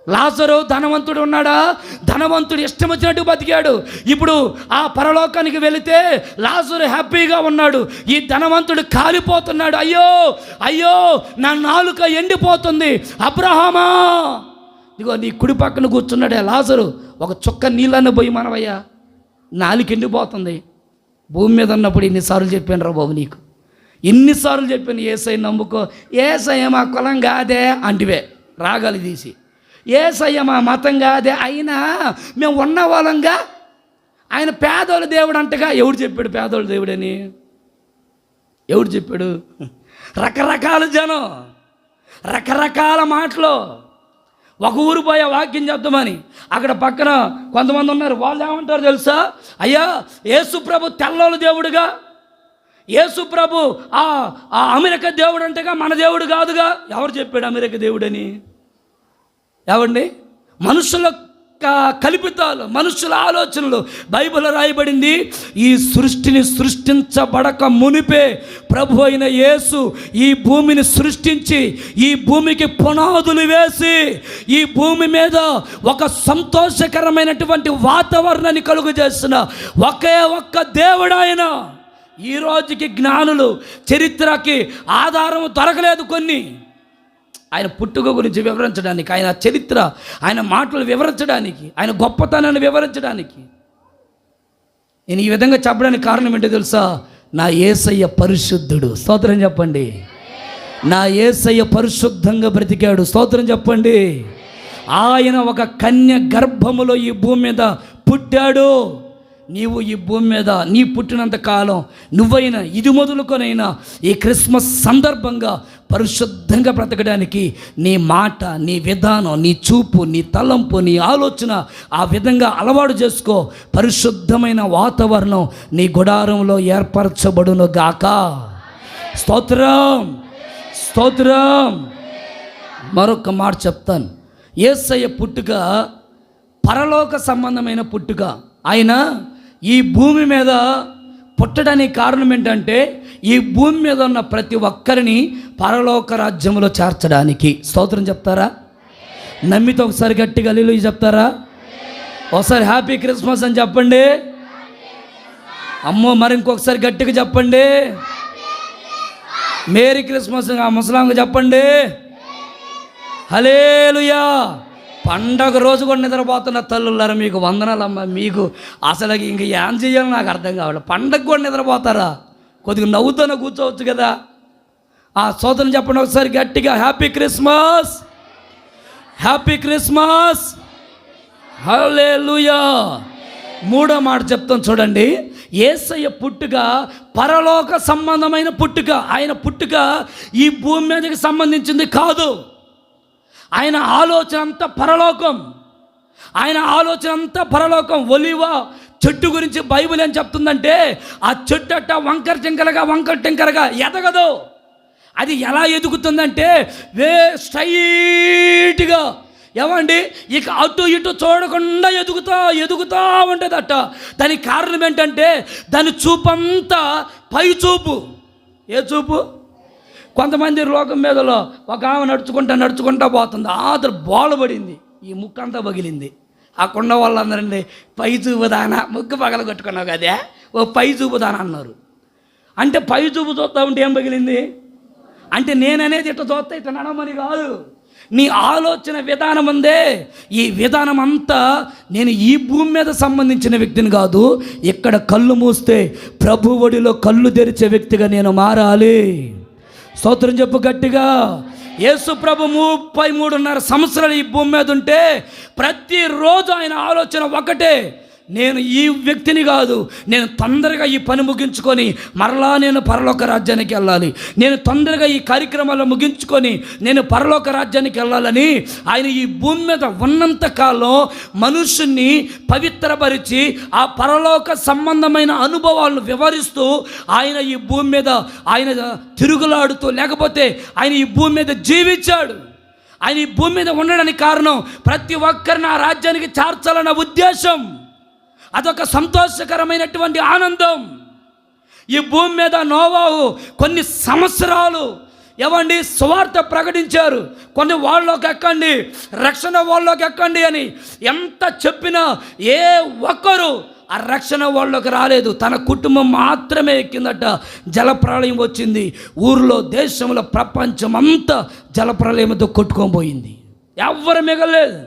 లాజరు ధనవంతుడు ఉన్నాడా? ధనవంతుడు ఇష్టం వచ్చినట్టు బతికాడు. ఇప్పుడు ఆ పరలోకానికి వెళితే లాజరు హ్యాపీగా ఉన్నాడు, ఈ ధనవంతుడు కాలిపోతున్నాడు. అయ్యో అయ్యో నా నాలుక ఎండిపోతుంది. అబ్రహామా ఇదిగో నీ కుడి పక్కన కూర్చున్నాడే లాజరు, ఒక చుక్క నీళ్ళన్న పోయి మనవయ్యా, నాలుక ఎండిపోతుంది. భూమి మీద ఉన్నప్పుడు ఇన్నిసార్లు చెప్పాను రా బాబు నీకు, ఇన్నిసార్లు చెప్పాను యేసయ్య నమ్ముకో. యేసయ్య మా కులం కాదే అంటివే రాగాలి తీసి, యేసయ్య మా మతం కాదే, అయినా మేము ఉన్న వాళ్ళంగా. ఆయన పేదోళ్ళ దేవుడు అంటగా. ఎవడు చెప్పాడు పేదోళ్ళ దేవుడని? ఎవడు చెప్పాడు? రకరకాల జనం, రకరకాల మాటలు. ఒక ఊరు పోయే వాక్యం చెప్తామని అక్కడ పక్కన కొంతమంది ఉన్నారు, వాళ్ళు ఏమంటారు తెలుసా? అయ్యా యేసు ప్రభు తెల్లోళ్ళ దేవుడుగా, యేసు ప్రభు ఆ అమెరికా దేవుడు అంటేగా, మన దేవుడు కాదుగా. ఎవరు చెప్పాడు అమెరికా దేవుడని? ఏవండి? మనుషుల కల్పితాలు, మనుషుల ఆలోచనలు. బైబిల్ రాయబడింది, ఈ సృష్టిని సృష్టించబడక మునిపే ప్రభు అయిన యేసు ఈ భూమిని సృష్టించి, ఈ భూమికి పునాదులు వేసి, ఈ భూమి మీద ఒక సంతోషకరమైనటువంటి వాతావరణాన్ని కలుగు చేసిన ఒకే ఒక్క దేవుడు ఆయన. ఈ రోజుకి జ్ఞానులు చరిత్రకి ఆధారం దొరకలేదు. కొన్ని ఆయన పుట్టుక గురించి వివరించడానికి, ఆయన చరిత్ర, ఆయన మాటలు వివరించడానికి, ఆయన గొప్పతనాన్ని వివరించడానికి. నేను ఈ విధంగా చెప్పడానికి కారణం ఏంటో తెలుసా? నా యేసయ్య పరిశుద్ధుడు. స్తోత్రం చెప్పండి. నా యేసయ్య పరిశుద్ధంగా బ్రతికాడు. స్తోత్రం చెప్పండి. ఆయన ఒక కన్య గర్భములో ఈ భూమి మీద పుట్టాడు. నీవు ఈ భూమి మీద నీ పుట్టినంత కాలం నువ్వైనా ఇది మొదలుకొనైనా ఈ క్రిస్మస్ సందర్భంగా పరిశుద్ధంగా బ్రతకడానికి నీ మాట, నీ విధానం, నీ చూపు, నీ తలంపు, నీ ఆలోచన ఆ విధంగా అలవాటు చేసుకో. పరిశుద్ధమైన వాతావరణం నీ గుడారంలో ఏర్పరచబడును గాక. స్తోత్రం, స్తోత్రం. మరొక మాట చెప్తాను. యేసయ్య పుట్టుక పరలోక సంబంధమైన పుట్టుక. ఆయన ఈ భూమి మీద పుట్టడానికి కారణం ఏంటంటే, ఈ భూమి మీద ఉన్న ప్రతి ఒక్కరిని పరలోక రాజ్యంలో చేర్చడానికి. స్తోత్రం చెప్తారా? నమ్మితే ఒకసారి గట్టిగా హల్లెలూయా చెప్తారా? ఒకసారి హ్యాపీ క్రిస్మస్ అని చెప్పండి. అమ్మో మరి ఇంకొకసారి గట్టిగా చెప్పండి. మేరీ క్రిస్మస్ ఆ ముసలాంగా చెప్పండి. హల్లెలూయా. పండగ రోజు కూడా నిద్రపోతున్న తల్లులారా మీకు వందనాలమ్మ. మీకు అసలు ఇంక ఏం చేయాలో నాకు అర్థం కావాలి. పండగ కూడా నిద్రపోతారా? కొద్దిగా నవ్వుతూనే కూర్చోవచ్చు కదా. ఆ స్తోత్రం చెప్పండి ఒకసారి గట్టిగా. హ్యాపీ క్రిస్మస్, హ్యాపీ క్రిస్మస్, హల్లెలూయా. మూడో మాట చెప్తాం చూడండి. యేసయ్య పుట్టుక పరలోక సంబంధమైన పుట్టుక. ఆయన పుట్టుక ఈ భూమి మీదకి సంబంధించింది కాదు. ఆయన ఆలోచన అంతా పరలోకం. ఆయన ఆలోచన అంతా పరలోకం. ఒలివ చెట్టు గురించి బైబిల్ ఏం చెప్తుందంటే, ఆ చెట్టు అట్ట వంకర టింకరగా ఎదగదు. అది ఎలా ఎదుగుతుందంటే స్ట్రైట్గా, ఏమండి, ఇక అటు ఇటు చూడకుండా ఎదుగుతా ఉంటుంది అట్ట. దానికి కారణం ఏంటంటే దాని చూపంతా పై చూపు. ఏ చూపు? కొంతమంది లోకం మీదలో ఒక ఆమె నడుచుకుంటా పోతుంది. ఆతరు బోలబడింది, ఈ ముక్కంతా పగిలింది. ఆ కొండ వాళ్ళందరండి పై చూపుదానా, ముక్కు పగల కొట్టుకున్నావు కదే, ఓ పై చూపుదానా అన్నారు. అంటే పై చూపు చూస్తా ఉంటే ఏం పగిలింది అంటే, నేననేది ఇట్లా చూస్తా ఇట్లా నడమని కాదు. నీ ఆలోచన విధానం ఉందే, ఈ విధానం అంతా నేను ఈ భూమి మీద సంబంధించిన వ్యక్తిని కాదు. ఇక్కడ కళ్ళు మూస్తే ప్రభు ఒడిలో కళ్ళు తెరిచే వ్యక్తిగా నేను మారాలి. స్తోత్రం చెప్పు గట్టిగా. యేసు ప్రభు 33.5 సంవత్సరాలు ఈ భూమి మీద ఉంటే ప్రతిరోజు ఆయన ఆలోచన ఒకటే, నేను ఈ వ్యక్తిని కాదు, నేను తొందరగా ఈ పని ముగించుకొని మరలా నేను పరలోక రాజ్యానికి వెళ్ళాలి, నేను తొందరగా ఈ కార్యక్రమాలు ముగించుకొని నేను పరలోక రాజ్యానికి వెళ్ళాలని ఆయన ఈ భూమి మీద ఉన్నంత కాలం మనుషుల్ని పవిత్రపరిచి ఆ పరలోక సంబంధమైన అనుభవాలను వివరిస్తూ ఆయన ఈ భూమి మీద ఆయన తిరుగులాడుతూ, లేకపోతే ఆయన ఈ భూమి మీద జీవించాడు. ఆయన ఈ భూమి మీద ఉండడానికి కారణం ప్రతి ఒక్కరిని ఆ రాజ్యానికి చేర్చాలన్న ఉద్దేశం. అదొక సంతోషకరమైనటువంటి ఆనందం. ఈ భూమి మీద నోవాహు కొన్ని సంవత్సరాలు ఏమండి సువార్త ప్రకటించారు. కొన్ని వాళ్ళలోకి ఎక్కండి, రక్షణ వాళ్ళలోకి ఎక్కండి అని ఎంత చెప్పినా ఏ ఒక్కరు ఆ రక్షణ వాళ్ళలోకి రాలేదు. తన కుటుంబం మాత్రమే ఎక్కిందట. జలప్రళయం వచ్చింది. ఊర్లో, దేశంలో, ప్రపంచం అంతా జలప్రళయంతో కొట్టుకొని పోయింది. ఎవ్వరు మిగలేదు.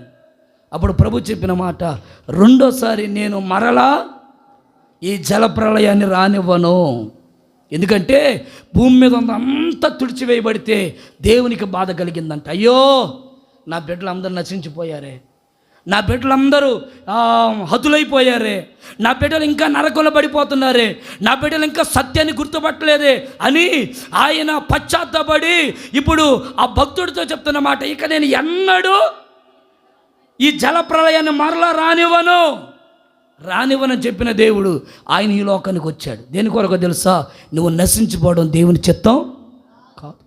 అప్పుడు ప్రభు చెప్పిన మాట, రెండోసారి నేను మరలా ఈ జలప్రళయాన్ని రానివ్వను. ఎందుకంటే భూమి మీద అంతా తుడిచివేయబడితే దేవునికి బాధ కలిగిందంట. అయ్యో, నా బిడ్డలందరూ నశించిపోయారే, నా బిడ్డలందరూ హతులైపోయారే, నా బిడ్డలు ఇంకా నరకంలో పడిపోతున్నారే, నా బిడ్డలు ఇంకా సత్యాన్ని గుర్తుపట్టలేదే అని ఆయన పశ్చాత్తపడి ఇప్పుడు ఆ భక్తుడితో చెప్తున్న మాట, ఇక నేను ఎన్నడూ ఈ జలప్రళయాన్ని మరలా రానివ్వనని చెప్పిన దేవుడు ఆయన ఈ లోకానికి వచ్చాడు. దేని కొరకు తెలుసా? నువ్వు నశించిపోవడం దేవుని చిత్తం కాదు.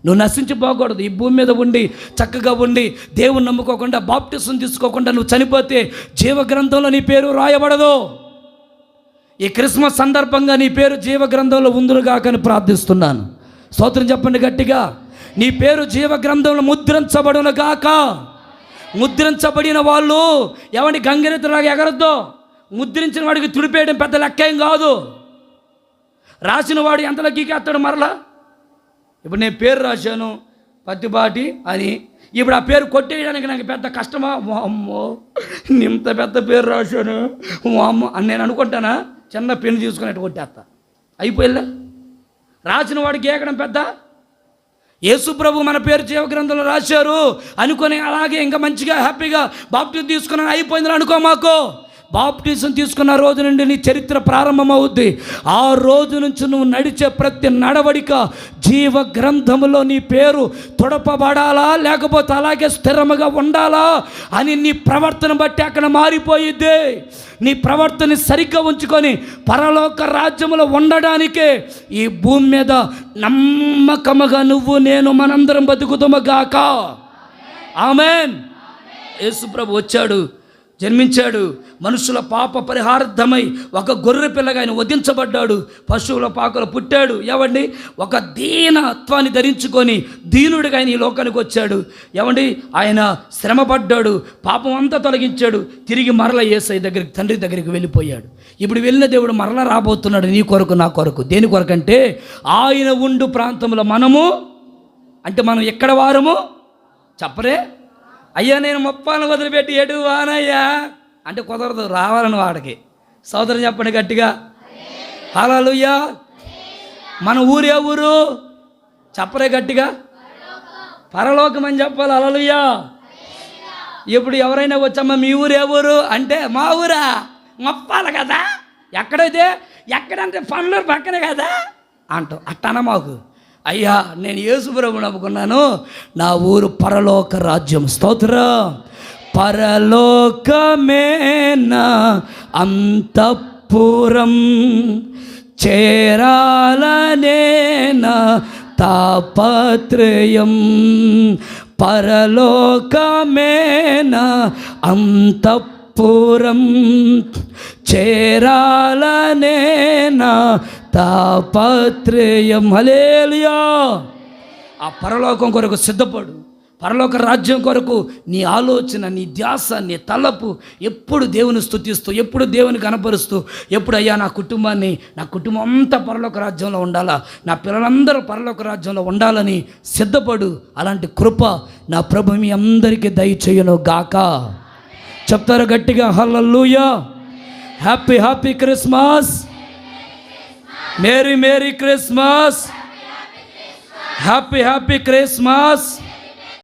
నువ్వు నశించిపోకూడదు. ఈ భూమి మీద ఉండి చక్కగా ఉండి దేవుని నమ్ముకోకుండా బాప్టిజం తీసుకోకుండా నువ్వు చనిపోతే జీవ గ్రంథంలో నీ పేరు రాయబడదు. ఈ క్రిస్మస్ సందర్భంగా నీ పేరు జీవ గ్రంథంలో ఉందురుగాకని ప్రార్థిస్తున్నాను. స్తోత్రం చెప్పండి గట్టిగా. నీ పేరు జీవ గ్రంథంలో ముద్రించబడును గాక. ముద్రించబడిన వాళ్ళు ఎవరిని గంగిరెద్దులాగా ఎగరద్దు. ముద్రించిన వాడికి తుడిపేయడం పెద్ద లెక్కేం కాదు. రాసిన వాడు ఎంతలో గీకేస్తాడు మరలా. ఇప్పుడు నేను పేరు రాశాను పత్తిపాటి అని, ఇప్పుడు ఆ పేరు కొట్టేయడానికి నాకు పెద్ద కష్టమా? అమ్మో, ఇంత పెద్ద పేరు రాశాను అమ్మ అని నేను అనుకుంటానా? చిన్న పెన్ను తీసుకున్నట్టు కొట్టేస్తా, అయిపోయిలా. రాసిన వాడికి గీకడం పెద్ద. యేసు ప్రభు మన పేరు జీవ గ్రంథంలో రాశారు అనుకొని అలాగే ఇంకా మంచిగా హ్యాపీగా బాప్టిజం తీసుకున్నాను అయిపోయిందని అనుకో మాకు. బాప్టిజం తీసుకున్న రోజు నుండి నీ చరిత్ర ప్రారంభమవుద్ది. ఆ రోజు నుంచి నువ్వు నడిచే ప్రతి నడవడిక జీవ గ్రంథంలో నీ పేరు తొడపబడాలా, లేకపోతే అలాగే స్థిరముగా ఉండాలా అని నీ ప్రవర్తన బట్టి అక్కడ మారిపోయిద్ది. నీ ప్రవర్తన సరిగ్గా ఉంచుకొని పరలోక రాజ్యంలో ఉండడానికే ఈ భూమి మీద నమ్మకముగా నువ్వు నేను మనందరం బతుకుతాముగాక. ఆమేన్. యేసు ప్రభు వచ్చాడు, జన్మించాడు, మనుషుల పాప పరిహారార్థమై ఒక గొర్రె పిల్లగా ఆయన వధించబడ్డాడు, పశువుల పాకలో పుట్టాడు. ఏవండి, ఒక దీనత్వాన్ని ధరించుకొని దీనుడిగా ఆయన ఈ లోకానికి వచ్చాడు. ఏవండి, ఆయన శ్రమపడ్డాడు, పాపం అంతా తొలగించాడు, తిరిగి మరల యేసయ్య దగ్గరికి, తండ్రి దగ్గరికి వెళ్ళిపోయాడు. ఇప్పుడు వెళ్ళిన దేవుడు మరలా రాబోతున్నాడు నీ కొరకు నా కొరకు. దేని కొరకంటే ఆయన ఉండు ప్రాంతంలో మనము, అంటే మనం ఎక్కడ వారము, చెప్పరే. అయ్యా నేను ముప్పాలను వదిలిపెట్టి ఎటు వానయ్యా అంటే కుదరదు, రావాలని వాడికి. సోదరు చెప్పండి గట్టిగా హల్లెలూయా. మన ఊరు ఏ ఊరు చెప్పరే గట్టిగా, పరలోకం అని చెప్పాలి. హల్లెలూయా. ఇప్పుడు ఎవరైనా వచ్చమ్మా మీ ఊరు ఏ ఊరు అంటే మా ఊరా మొప్పాలి కదా, ఎక్కడైతే ఎక్కడంటే పనులు పక్కనే కదా అంటాం. అట్టన మాకు అయ్యా నేను యేసు ప్రభువుని నమ్ముకున్నాను, నా ఊరు పరలోక రాజ్యం. స్తోత్రం. పరలోకమేనా అంతఃపురం, చేరాలనేనా తాపత్రయం. పరలోకమేనా అంతఃపురం, చేరాలనేనా తాపత్రయం. హల్లెలూయా. ఆ పరలోకం కొరకు సిద్ధపడు. పరలోక రాజ్యం కొరకు నీ ఆలోచన, నీ ధ్యాస, నీ తలపు ఎప్పుడు దేవుని స్తుతిస్తూ, ఎప్పుడు దేవుని కనపరుస్తూ, ఎప్పుడు అయ్యా నా కుటుంబం అంతా పరలోక రాజ్యంలో ఉండాలా, నా పిల్లలందరూ పరలోక రాజ్యంలో ఉండాలని సిద్ధపడు. అలాంటి కృప నా ప్రభు మీ అందరికీ దయచేయును గాక. చెప్తారు గట్టిగా hallelujah. Happy happy Christmas. Merry merry Christmas. Happy happy Christmas.